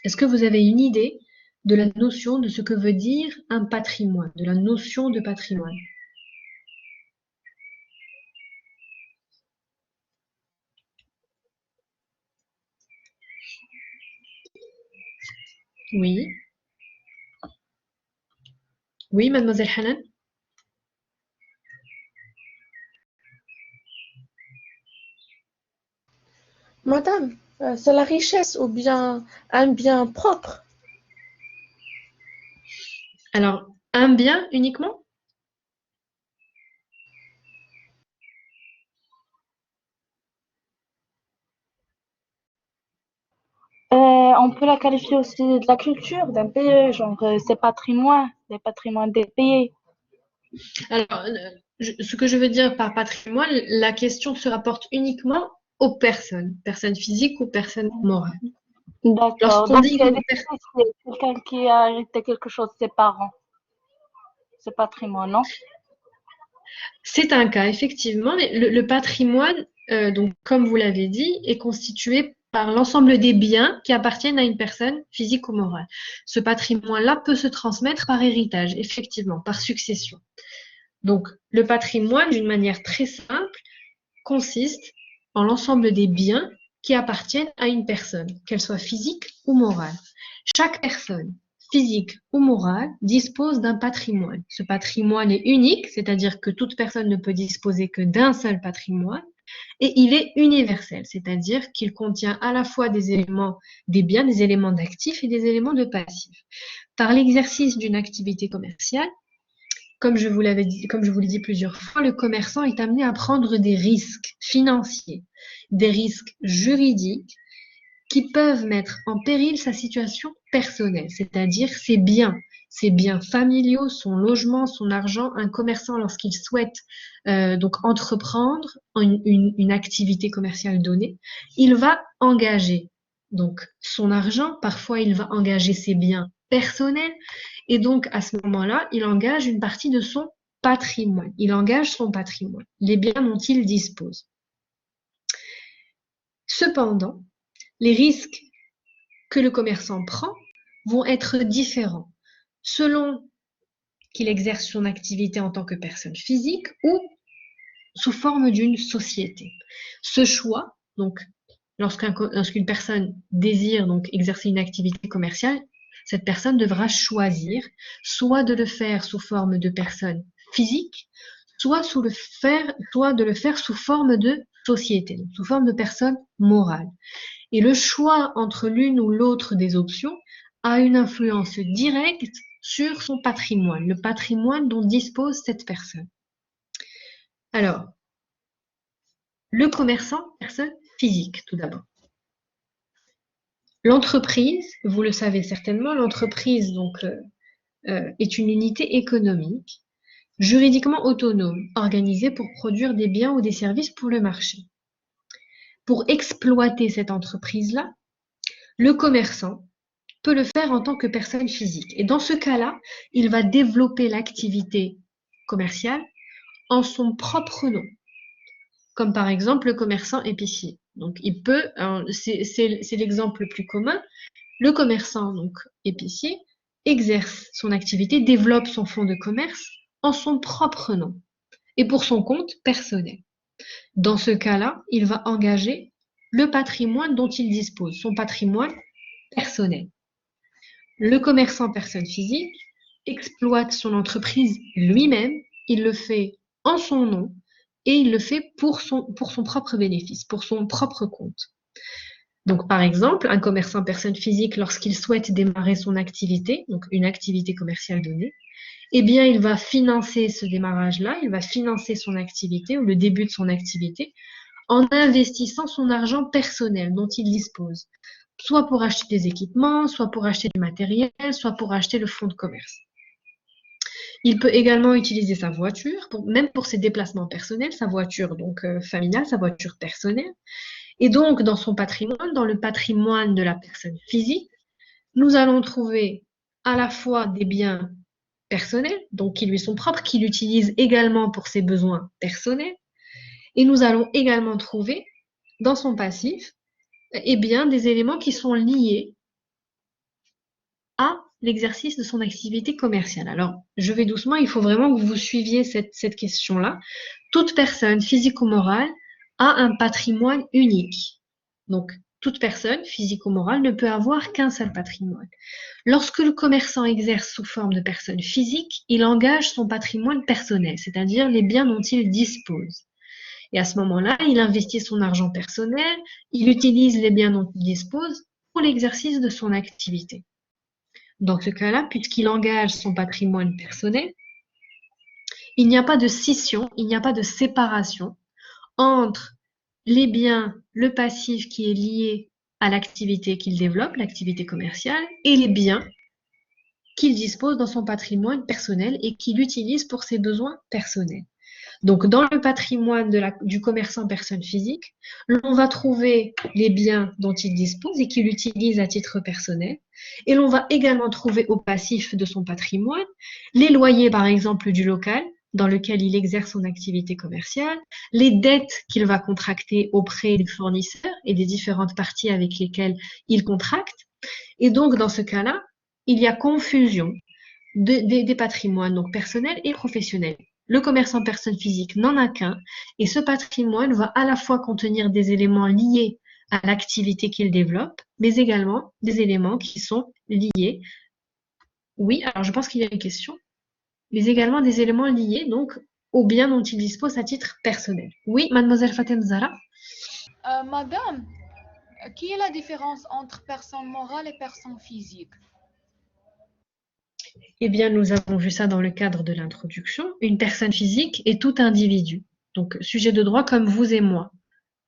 Est-ce que vous avez une idée de la notion de ce que veut dire un patrimoine, de la notion de patrimoine? Oui. Oui, mademoiselle Hanan. Madame, c'est la richesse ou bien un bien propre. Alors, un bien uniquement? On peut la qualifier aussi de la culture d'un pays, genre c'est patrimoine, les patrimoines des pays. Alors, ce que je veux dire par patrimoine, la question se rapporte uniquement aux personnes physiques ou personnes morales. D'accord. Lorsqu'on Donc, dit des fois, c'est quelqu'un qui a hérité quelque chose de ses parents. C'est patrimoine, non? c'est un cas, effectivement, mais le patrimoine, donc, comme vous l'avez dit, est constitué par l'ensemble des biens qui appartiennent à une personne physique ou morale. Ce patrimoine-là peut se transmettre par héritage, effectivement, par succession. Donc, le patrimoine, d'une manière très simple, consiste en l'ensemble des biens qui appartiennent à une personne, qu'elle soit physique ou morale. Chaque personne, physique ou morale, dispose d'un patrimoine. Ce patrimoine est unique, c'est-à-dire que toute personne ne peut disposer que d'un seul patrimoine, et il est universel, c'est-à-dire qu'il contient à la fois des éléments, des biens, des éléments d'actifs et des éléments de passifs. Par l'exercice d'une activité commerciale, comme je vous l'ai dit plusieurs fois, le commerçant est amené à prendre des risques financiers, des risques juridiques qui peuvent mettre en péril sa situation personnelle, c'est-à-dire ses biens familiaux, son logement, son argent. Un commerçant, lorsqu'il souhaite donc entreprendre une activité commerciale donnée, il va engager donc son argent, parfois il va engager ses biens personnels, et donc à ce moment-là, il engage une partie de son patrimoine. Il engage son patrimoine, les biens dont il dispose. Cependant, les risques que le commerçant prend vont être différents selon qu'il exerce son activité en tant que personne physique ou sous forme d'une société. Ce choix, donc, lorsqu'une personne désire donc exercer une activité commerciale, cette personne devra choisir soit de le faire sous forme de personne physique, soit de le faire sous forme de société, donc sous forme de personne morale. Et le choix entre l'une ou l'autre des options a une influence directe sur son patrimoine, le patrimoine dont dispose cette personne. Alors, le commerçant, personne physique tout d'abord. L'entreprise, vous le savez certainement, l'entreprise donc est une unité économique juridiquement autonome, organisée pour produire des biens ou des services pour le marché. Pour exploiter cette entreprise-là, le commerçant peut le faire en tant que personne physique. Et dans ce cas-là, il va développer l'activité commerciale en son propre nom, comme par exemple le commerçant épicier. Donc il peut, c'est l'exemple le plus commun, le commerçant donc épicier exerce son activité, développe son fonds de commerce en son propre nom et pour son compte personnel. Dans ce cas-là, il va engager le patrimoine dont il dispose, son patrimoine personnel. Le commerçant personne physique exploite son entreprise lui-même, il le fait en son nom et il le fait pour son propre bénéfice, pour son propre compte. Donc, par exemple, un commerçant personne physique, lorsqu'il souhaite démarrer son activité, donc une activité commerciale donnée, eh bien, il va financer ce démarrage-là, il va financer son activité ou le début de son activité en investissant son argent personnel dont il dispose, soit pour acheter des équipements, soit pour acheter du matériel, soit pour acheter le fonds de commerce. Il peut également utiliser sa voiture, même pour ses déplacements personnels, sa voiture donc familiale, sa voiture personnelle. Et donc, dans son patrimoine, dans le patrimoine de la personne physique, nous allons trouver à la fois des biens personnels, donc qui lui sont propres, qu'il utilise également pour ses besoins personnels, et nous allons également trouver dans son passif eh bien, des éléments qui sont liés à l'exercice de son activité commerciale. Alors, je vais doucement, il faut vraiment que vous suiviez cette question-là. Toute personne, physique ou morale, a un patrimoine unique. Donc, toute personne, physique ou morale, ne peut avoir qu'un seul patrimoine. Lorsque le commerçant exerce sous forme de personne physique, il engage son patrimoine personnel, c'est-à-dire les biens dont il dispose. Et à ce moment-là, il investit son argent personnel, il utilise les biens dont il dispose pour l'exercice de son activité. Dans ce cas-là, puisqu'il engage son patrimoine personnel, il n'y a pas de scission, il n'y a pas de séparation entre les biens, le passif qui est lié à l'activité qu'il développe, l'activité commerciale, et les biens qu'il dispose dans son patrimoine personnel et qu'il utilise pour ses besoins personnels. Donc, dans le patrimoine du commerçant personne physique, l'on va trouver les biens dont il dispose et qu'il utilise à titre personnel. Et l'on va également trouver au passif de son patrimoine les loyers, par exemple, du local dans lequel il exerce son activité commerciale, les dettes qu'il va contracter auprès des fournisseurs et des différentes parties avec lesquelles il contracte. Et donc, dans ce cas-là, il y a confusion des patrimoines donc personnels et professionnels. Le commerçant personne physique n'en a qu'un et ce patrimoine va à la fois contenir des éléments liés à l'activité qu'il développe, mais également des éléments qui sont liés. Oui, alors je pense qu'il y a une question, mais également des éléments liés donc aux biens dont il dispose à titre personnel. Oui, mademoiselle Fatem Zara. Madame, qui est la différence entre personne morale et personne physique? Eh bien, nous avons vu ça dans le cadre de l'introduction. Une personne physique est tout individu. Donc, sujet de droit comme vous et moi.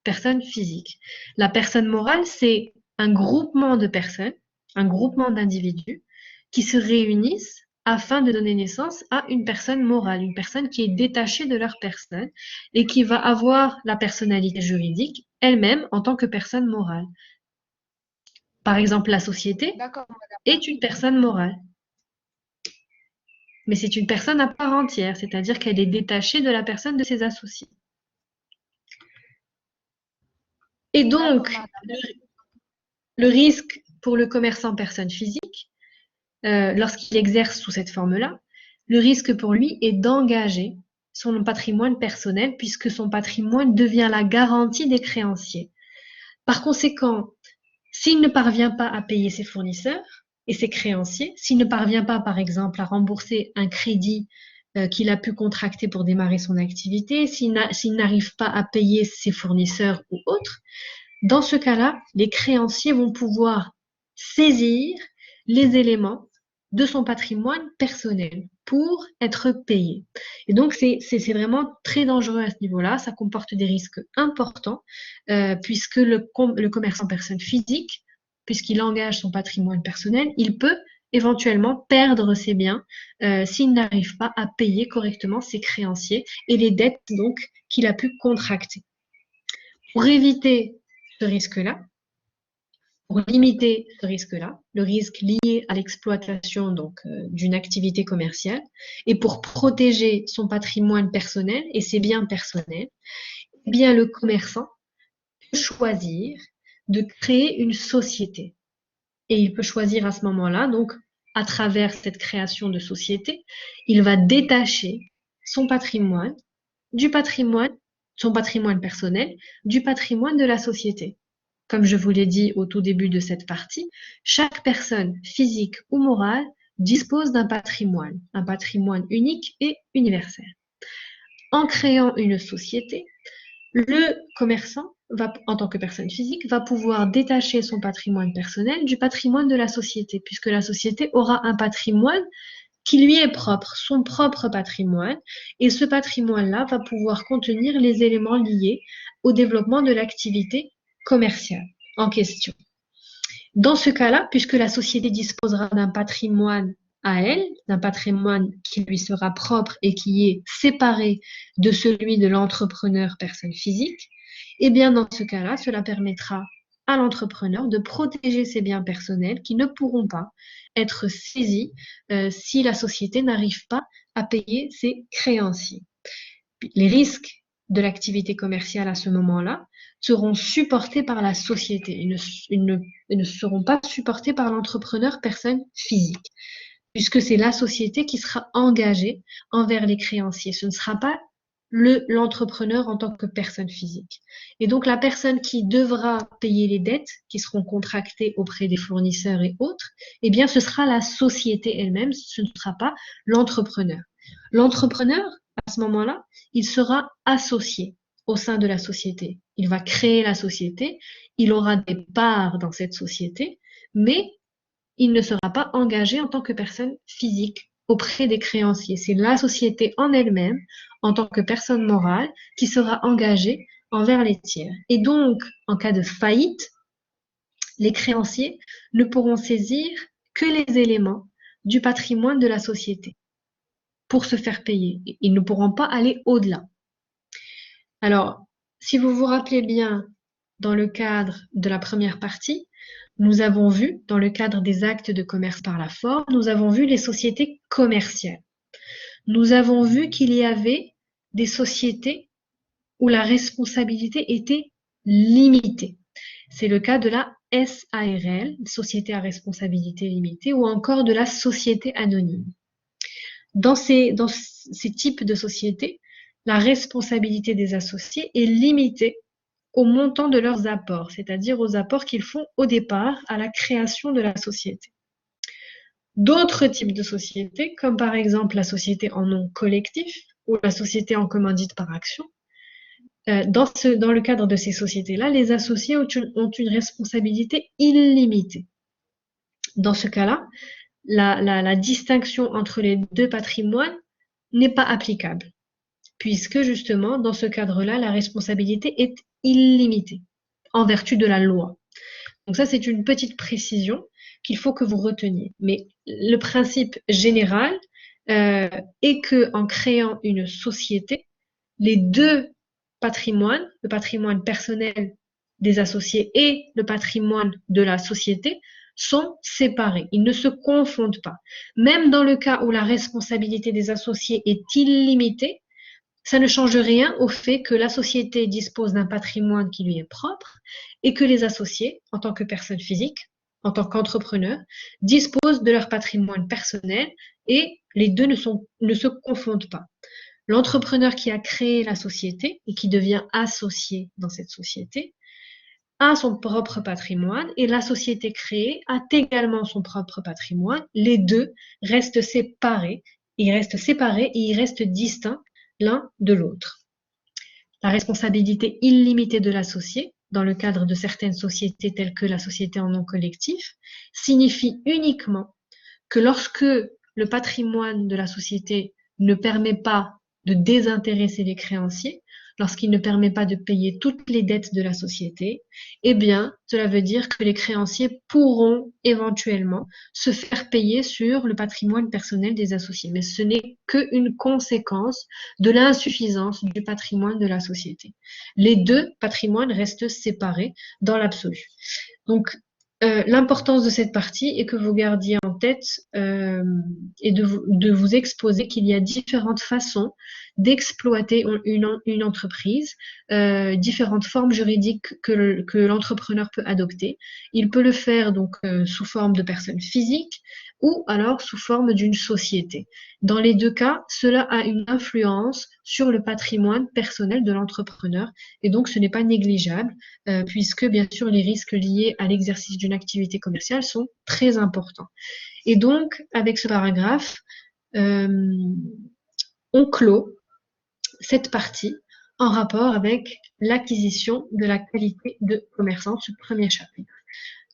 Personne physique. La personne morale, c'est un groupement de personnes, un groupement d'individus qui se réunissent afin de donner naissance à une personne morale, une personne qui est détachée de leur personne et qui va avoir la personnalité juridique elle-même en tant que personne morale. Par exemple, la société est une personne morale. Mais c'est une personne à part entière, c'est-à-dire qu'elle est détachée de la personne de ses associés. Et donc, le risque pour le commerçant personne physique, lorsqu'il exerce sous cette forme-là, le risque pour lui est d'engager son patrimoine personnel puisque son patrimoine devient la garantie des créanciers. Par conséquent, s'il ne parvient pas à payer ses fournisseurs et ses créanciers, s'il ne parvient pas, par exemple, à rembourser un crédit qu'il a pu contracter pour démarrer son activité, s'il n'arrive pas à payer ses fournisseurs ou autres, dans ce cas-là, les créanciers vont pouvoir saisir les éléments de son patrimoine personnel pour être payés. Et donc, c'est vraiment très dangereux à ce niveau-là. Ça comporte des risques importants puisque le commerçant personne physique, puisqu'il engage son patrimoine personnel, il peut éventuellement perdre ses biens s'il n'arrive pas à payer correctement ses créanciers et les dettes donc qu'il a pu contracter. Pour éviter ce risque-là, pour limiter ce risque-là, le risque lié à l'exploitation donc d'une activité commerciale, et pour protéger son patrimoine personnel et ses biens personnels, eh bien le commerçant peut choisir de créer une société. Et il peut choisir à ce moment-là, donc à travers cette création de société, il va détacher son patrimoine son patrimoine personnel, du patrimoine de la société. Comme je vous l'ai dit au tout début de cette partie, chaque personne physique ou morale dispose d'un patrimoine, un patrimoine unique et universel. En créant une société, le commerçant, en tant que personne physique, va pouvoir détacher son patrimoine personnel du patrimoine de la société, puisque la société aura un patrimoine qui lui est propre, son propre patrimoine, et ce patrimoine-là va pouvoir contenir les éléments liés au développement de l'activité commerciale en question. Dans ce cas-là, puisque la société disposera d'un patrimoine à elle, d'un patrimoine qui lui sera propre et qui est séparé de celui de l'entrepreneur personne physique, eh bien dans ce cas-là, cela permettra à l'entrepreneur de protéger ses biens personnels qui ne pourront pas être saisis si la société n'arrive pas à payer ses créanciers. Les risques de l'activité commerciale à ce moment-là seront supportés par la société. Ils ne seront pas supportés par l'entrepreneur personne physique, puisque c'est la société qui sera engagée envers les créanciers. Ce ne sera pas l'entrepreneur en tant que personne physique. Et donc, la personne qui devra payer les dettes qui seront contractées auprès des fournisseurs et autres, eh bien, ce sera la société elle-même, ce ne sera pas l'entrepreneur. L'entrepreneur, à ce moment-là, il sera associé au sein de la société. Il va créer la société, il aura des parts dans cette société, mais il ne sera pas engagé en tant que personne physique auprès des créanciers. C'est la société en elle-même, en tant que personne morale, qui sera engagée envers les tiers. Et donc, en cas de faillite, les créanciers ne pourront saisir que les éléments du patrimoine de la société pour se faire payer. Ils ne pourront pas aller au-delà. Alors, si vous vous rappelez bien, dans le cadre de la première partie, nous avons vu, dans le cadre des actes de commerce par la forme, nous avons vu les sociétés commerciales. Nous avons vu qu'il y avait des sociétés où la responsabilité était limitée. C'est le cas de la SARL, Société à responsabilité limitée, ou encore de la société anonyme. Dans ces types de sociétés, la responsabilité des associés est limitée au montant de leurs apports, c'est-à-dire aux apports qu'ils font au départ à la création de la société. D'autres types de sociétés, comme par exemple la société en nom collectif ou la société en commandite par action, dans le cadre de ces sociétés-là, les associés ont une responsabilité illimitée. Dans ce cas-là, la distinction entre les deux patrimoines n'est pas applicable, puisque justement, dans ce cadre-là, la responsabilité est illimitée en vertu de la loi. Donc ça, c'est une petite précision qu'il faut que vous reteniez. Mais le principe général est que en créant une société, les deux patrimoines, le patrimoine personnel des associés et le patrimoine de la société, sont séparés. Ils ne se confondent pas. Même dans le cas où la responsabilité des associés est illimitée, ça ne change rien au fait que la société dispose d'un patrimoine qui lui est propre et que les associés, en tant que personnes physiques, en tant qu'entrepreneurs, disposent de leur patrimoine personnel et les deux ne se confondent pas. L'entrepreneur qui a créé la société et qui devient associé dans cette société a son propre patrimoine et la société créée a également son propre patrimoine. Les deux restent séparés, ils restent distincts l'un de l'autre. La responsabilité illimitée de l'associé, dans le cadre de certaines sociétés telles que la société en nom collectif, signifie uniquement que lorsque le patrimoine de la société ne permet pas de désintéresser les créanciers, lorsqu'il ne permet pas de payer toutes les dettes de la société, eh bien, cela veut dire que les créanciers pourront éventuellement se faire payer sur le patrimoine personnel des associés. Mais ce n'est qu'une conséquence de l'insuffisance du patrimoine de la société. Les deux patrimoines restent séparés dans l'absolu. Donc, l'importance de cette partie est que vous gardiez en tête et de vous exposer qu'il y a différentes façons d'exploiter une entreprise, différentes formes juridiques que l'entrepreneur peut adopter. Il peut le faire donc sous forme de personne physique ou alors sous forme d'une société. Dans les deux cas, cela a une influence sur le patrimoine personnel de l'entrepreneur et donc ce n'est pas négligeable puisque bien sûr les risques liés à l'exercice d'une activité commerciale sont très importants. Et donc avec ce paragraphe, on clôt cette partie en rapport avec l'acquisition de la qualité de commerçant, ce premier chapitre.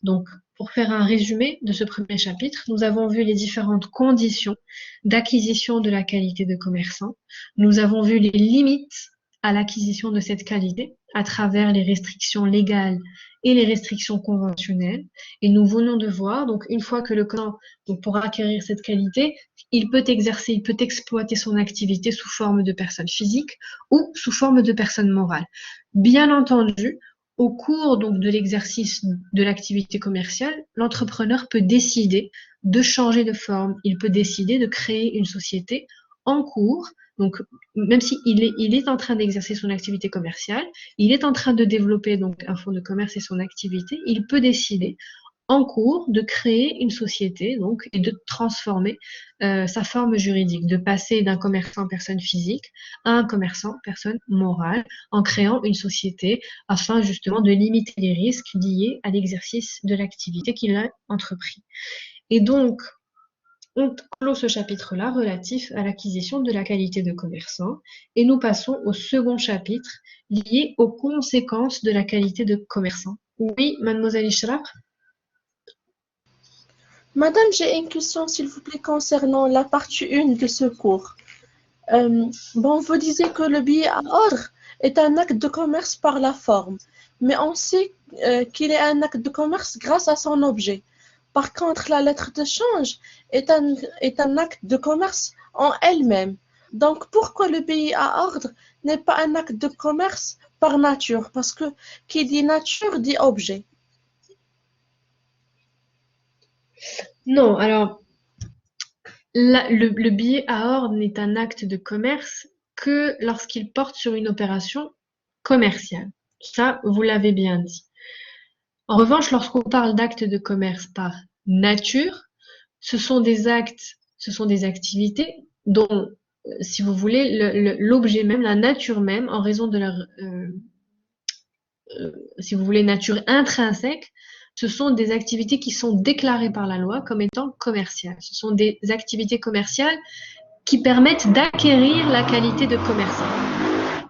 Donc, pour faire un résumé de ce premier chapitre, nous avons vu les différentes conditions d'acquisition de la qualité de commerçant. Nous avons vu les limites à l'acquisition de cette qualité à travers les restrictions légales et les restrictions conventionnelles. Et nous venons de voir, donc une fois que le client, pour acquérir cette qualité, il peut exploiter son activité sous forme de personne physique ou sous forme de personne morale. Bien entendu, au cours donc de l'exercice de l'activité commerciale, l'entrepreneur peut décider de changer de forme. Il peut décider de créer une société en cours. Donc, même s'il est en train d'exercer son activité commerciale, il est en train de développer donc un fonds de commerce et son activité, il peut décider en cours de créer une société donc, et de transformer sa forme juridique, de passer d'un commerçant personne physique à un commerçant personne morale en créant une société afin justement de limiter les risques liés à l'exercice de l'activité qu'il a entrepris. Et donc, on clôt ce chapitre-là relatif à l'acquisition de la qualité de commerçant et nous passons au second chapitre lié aux conséquences de la qualité de commerçant. Oui, mademoiselle Ishraq? Madame, j'ai une question, s'il vous plaît, concernant la partie 1 de ce cours. Bon, vous disiez que le billet à ordre est un acte de commerce par la forme, mais on sait qu'il est un acte de commerce grâce à son objet. Par contre, la lettre de change est un acte de commerce en elle-même. Donc, pourquoi le billet à ordre n'est pas un acte de commerce par nature? Parce que qui dit nature dit objet. Non, alors le billet à ordre n'est un acte de commerce que lorsqu'il porte sur une opération commerciale. Ça, vous l'avez bien dit. En revanche, lorsqu'on parle d'actes de commerce par nature, ce sont des actes, ce sont des activités dont, si vous voulez, l'objet même, la nature même, en raison de leur, si vous voulez, nature intrinsèque, ce sont des activités qui sont déclarées par la loi comme étant commerciales. Ce sont des activités commerciales qui permettent d'acquérir la qualité de commerçant.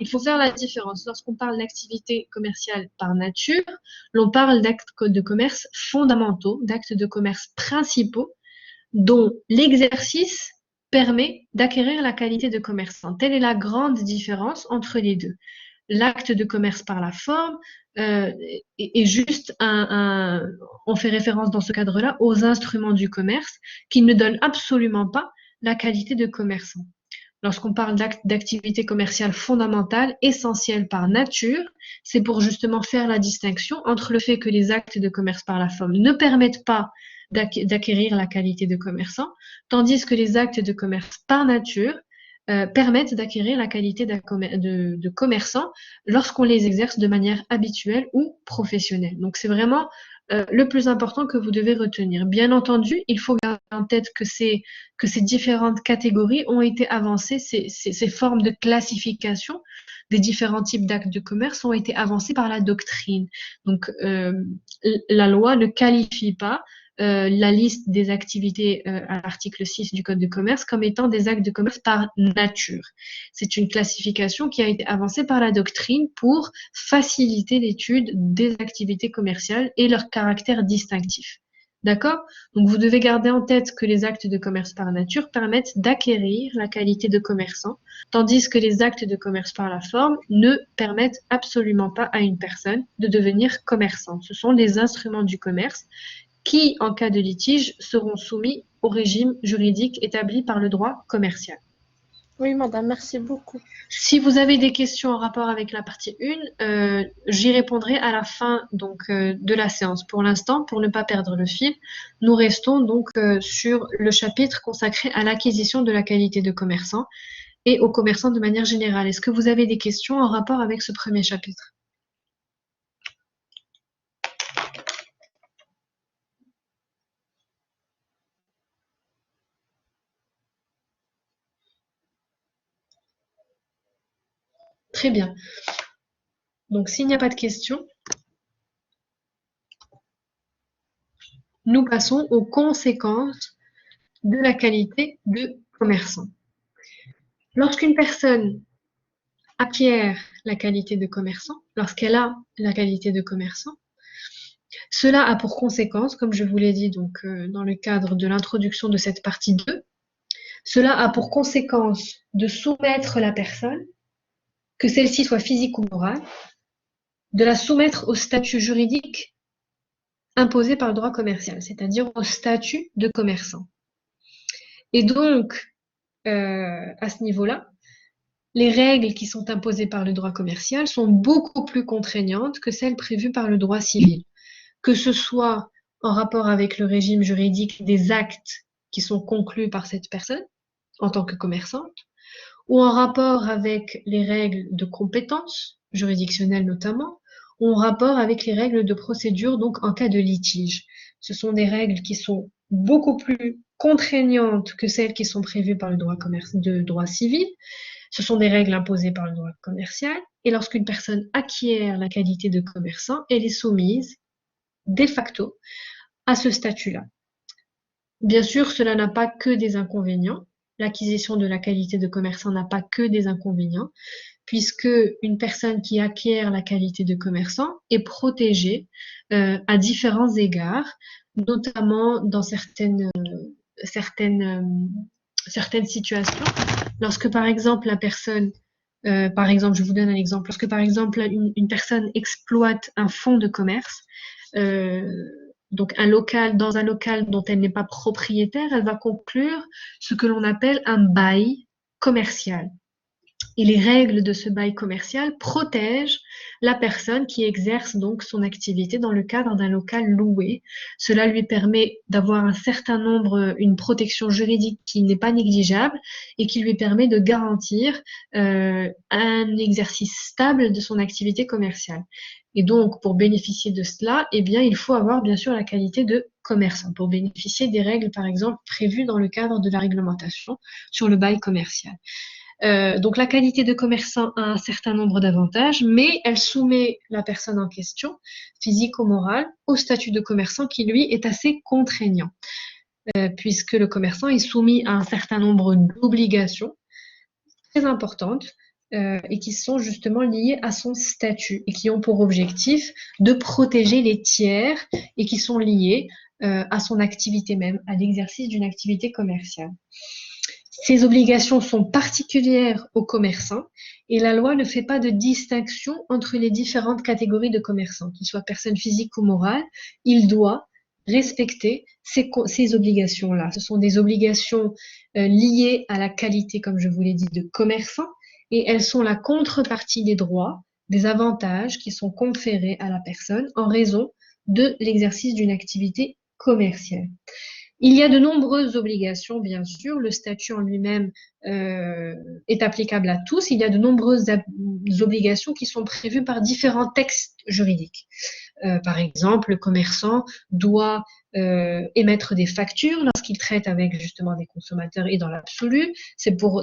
Il faut faire la différence. Lorsqu'on parle d'activité commerciale par nature, l'on parle d'actes de commerce fondamentaux, d'actes de commerce principaux, dont l'exercice permet d'acquérir la qualité de commerçant. Telle est la grande différence entre les deux. L'acte de commerce par la forme est juste on fait référence dans ce cadre-là aux instruments du commerce qui ne donnent absolument pas la qualité de commerçant. Lorsqu'on parle d'activité commerciale fondamentale, essentielle par nature, c'est pour justement faire la distinction entre le fait que les actes de commerce par la forme ne permettent pas d'acquérir la qualité de commerçant, tandis que les actes de commerce par nature permettent d'acquérir la qualité de commerçant lorsqu'on les exerce de manière habituelle ou professionnelle. Donc c'est vraiment le plus important que vous devez retenir. Bien entendu, il faut garder en tête que ces différentes catégories ont été avancées, ces formes de classification des différents types d'actes de commerce ont été avancées par la doctrine. Donc, la loi ne qualifie pas la liste des activités à l'article 6 du Code de commerce comme étant des actes de commerce par nature. C'est une classification qui a été avancée par la doctrine pour faciliter l'étude des activités commerciales et leur caractère distinctif. D'accord? Donc, vous devez garder en tête que les actes de commerce par nature permettent d'acquérir la qualité de commerçant, tandis que les actes de commerce par la forme ne permettent absolument pas à une personne de devenir commerçante. Ce sont des instruments du commerce qui, en cas de litige, seront soumis au régime juridique établi par le droit commercial. Oui, madame, merci beaucoup. Si vous avez des questions en rapport avec la partie 1, j'y répondrai à la fin donc, de la séance. Pour l'instant, pour ne pas perdre le fil, nous restons donc sur le chapitre consacré à l'acquisition de la qualité de commerçant et aux commerçants de manière générale. Est-ce que vous avez des questions en rapport avec ce premier chapitre? Très bien. Donc, s'il n'y a pas de questions, nous passons aux conséquences de la qualité de commerçant. Lorsqu'une personne acquiert la qualité de commerçant, lorsqu'elle a la qualité de commerçant, cela a pour conséquence, comme je vous l'ai dit donc, dans le cadre de l'introduction de cette partie 2, cela a pour conséquence de soumettre la personne, que celle-ci soit physique ou morale, de la soumettre au statut juridique imposé par le droit commercial, c'est-à-dire au statut de commerçant. Et donc, à ce niveau-là, les règles qui sont imposées par le droit commercial sont beaucoup plus contraignantes que celles prévues par le droit civil, que ce soit en rapport avec le régime juridique des actes qui sont conclus par cette personne en tant que commerçante, ou en rapport avec les règles de compétence juridictionnelle notamment, ont rapport avec les règles de procédure, donc en cas de litige. Ce sont des règles qui sont beaucoup plus contraignantes que celles qui sont prévues par le droit civil. Ce sont des règles imposées par le droit commercial. Et lorsqu'une personne acquiert la qualité de commerçant, elle est soumise de facto à ce statut-là. Bien sûr, cela n'a pas que des inconvénients. L'acquisition de la qualité de commerçant n'a pas que des inconvénients, puisque une personne qui acquiert la qualité de commerçant est protégée à différents égards, notamment dans certaines situations. Lorsque, par exemple, la personne, par exemple, je vous donne un exemple, lorsque, par exemple, une personne exploite un fonds de commerce, donc dans un local dont elle n'est pas propriétaire, elle va conclure ce que l'on appelle un bail commercial. Et les règles de ce bail commercial protègent la personne qui exerce donc son activité dans le cadre d'un local loué. Cela lui permet d'avoir une protection juridique qui n'est pas négligeable et qui lui permet de garantir un exercice stable de son activité commerciale. Et donc, pour bénéficier de cela, eh bien, il faut avoir bien sûr la qualité de commerçant pour bénéficier des règles, par exemple, prévues dans le cadre de la réglementation sur le bail commercial. Donc la qualité de commerçant a un certain nombre d'avantages, mais elle soumet la personne en question, physique ou morale, au statut de commerçant qui, lui, est assez contraignant, puisque le commerçant est soumis à un certain nombre d'obligations très importantes et qui sont justement liées à son statut et qui ont pour objectif de protéger les tiers et qui sont liées à son activité même, à l'exercice d'une activité commerciale. Ces obligations sont particulières aux commerçants et la loi ne fait pas de distinction entre les différentes catégories de commerçants, qu'ils soient personnes physiques ou morales. Il doit respecter ces obligations-là. Ce sont des obligations liées à la qualité, comme je vous l'ai dit, de commerçant et elles sont la contrepartie des droits, des avantages qui sont conférés à la personne en raison de l'exercice d'une activité commerciale. Il y a de nombreuses obligations, bien sûr. Le statut en lui-même est applicable à tous. Il y a de nombreuses obligations qui sont prévues par différents textes juridiques. Par exemple, le commerçant doit émettre des factures lorsqu'il traite avec justement des consommateurs et dans l'absolu.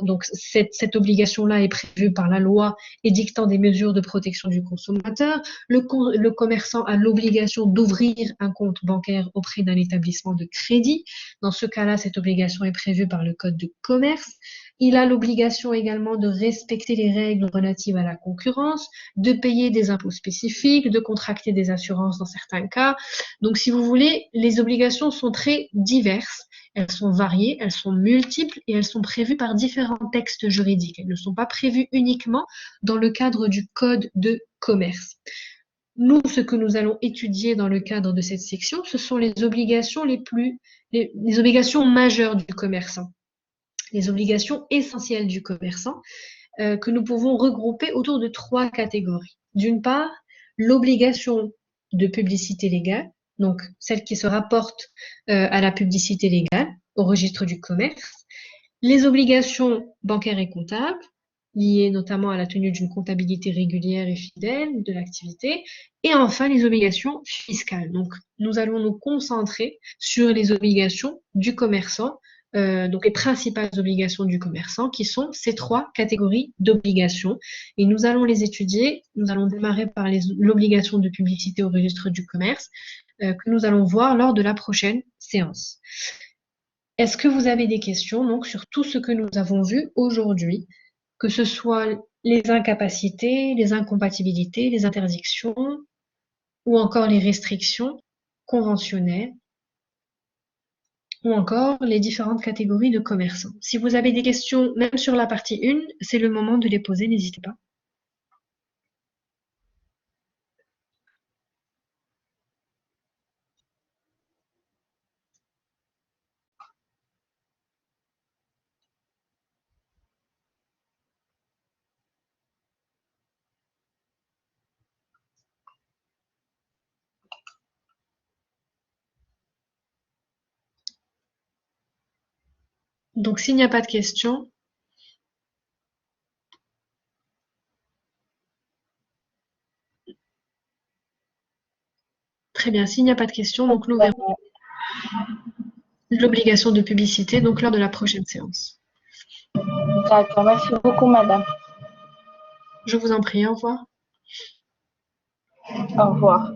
Donc cette obligation-là est prévue par la loi édictant des mesures de protection du consommateur. Le commerçant a l'obligation d'ouvrir un compte bancaire auprès d'un établissement de crédit. Dans ce cas-là, cette obligation est prévue par le Code de commerce. Il a l'obligation également de respecter les règles relatives à la concurrence, de payer des impôts spécifiques, de contracter des assurances dans certains cas. Donc, si vous voulez, les obligations sont très diverses. Elles sont variées, elles sont multiples et elles sont prévues par différents textes juridiques. Elles ne sont pas prévues uniquement dans le cadre du Code de commerce. Nous, ce que nous allons étudier dans le cadre de cette section, ce sont les obligations les obligations majeures du commerçant, les obligations essentielles du commerçant, que nous pouvons regrouper autour de 3 catégories. D'une part, l'obligation de publicité légale, donc celle qui se rapporte à la publicité légale, au registre du commerce, les obligations bancaires et comptables, liées notamment à la tenue d'une comptabilité régulière et fidèle de l'activité, et enfin les obligations fiscales. Donc, nous allons nous concentrer sur les obligations du commerçant, donc les principales obligations du commerçant, qui sont ces 3 catégories d'obligations. Et nous allons les étudier. Nous allons démarrer par l'obligation de publicité au registre du commerce, que nous allons voir lors de la prochaine séance. Est-ce que vous avez des questions donc, sur tout ce que nous avons vu aujourd'hui, que ce soit les incapacités, les incompatibilités, les interdictions ou encore les restrictions conventionnelles ou encore les différentes catégories de commerçants? Si vous avez des questions, même sur la partie 1, c'est le moment de les poser, n'hésitez pas. Donc, s'il n'y a pas de questions, Très bien. S'il n'y a pas de questions, donc nous verrons l'obligation de publicité donc lors de la prochaine séance. D'accord, merci beaucoup, madame. Je vous en prie, au revoir. Au revoir.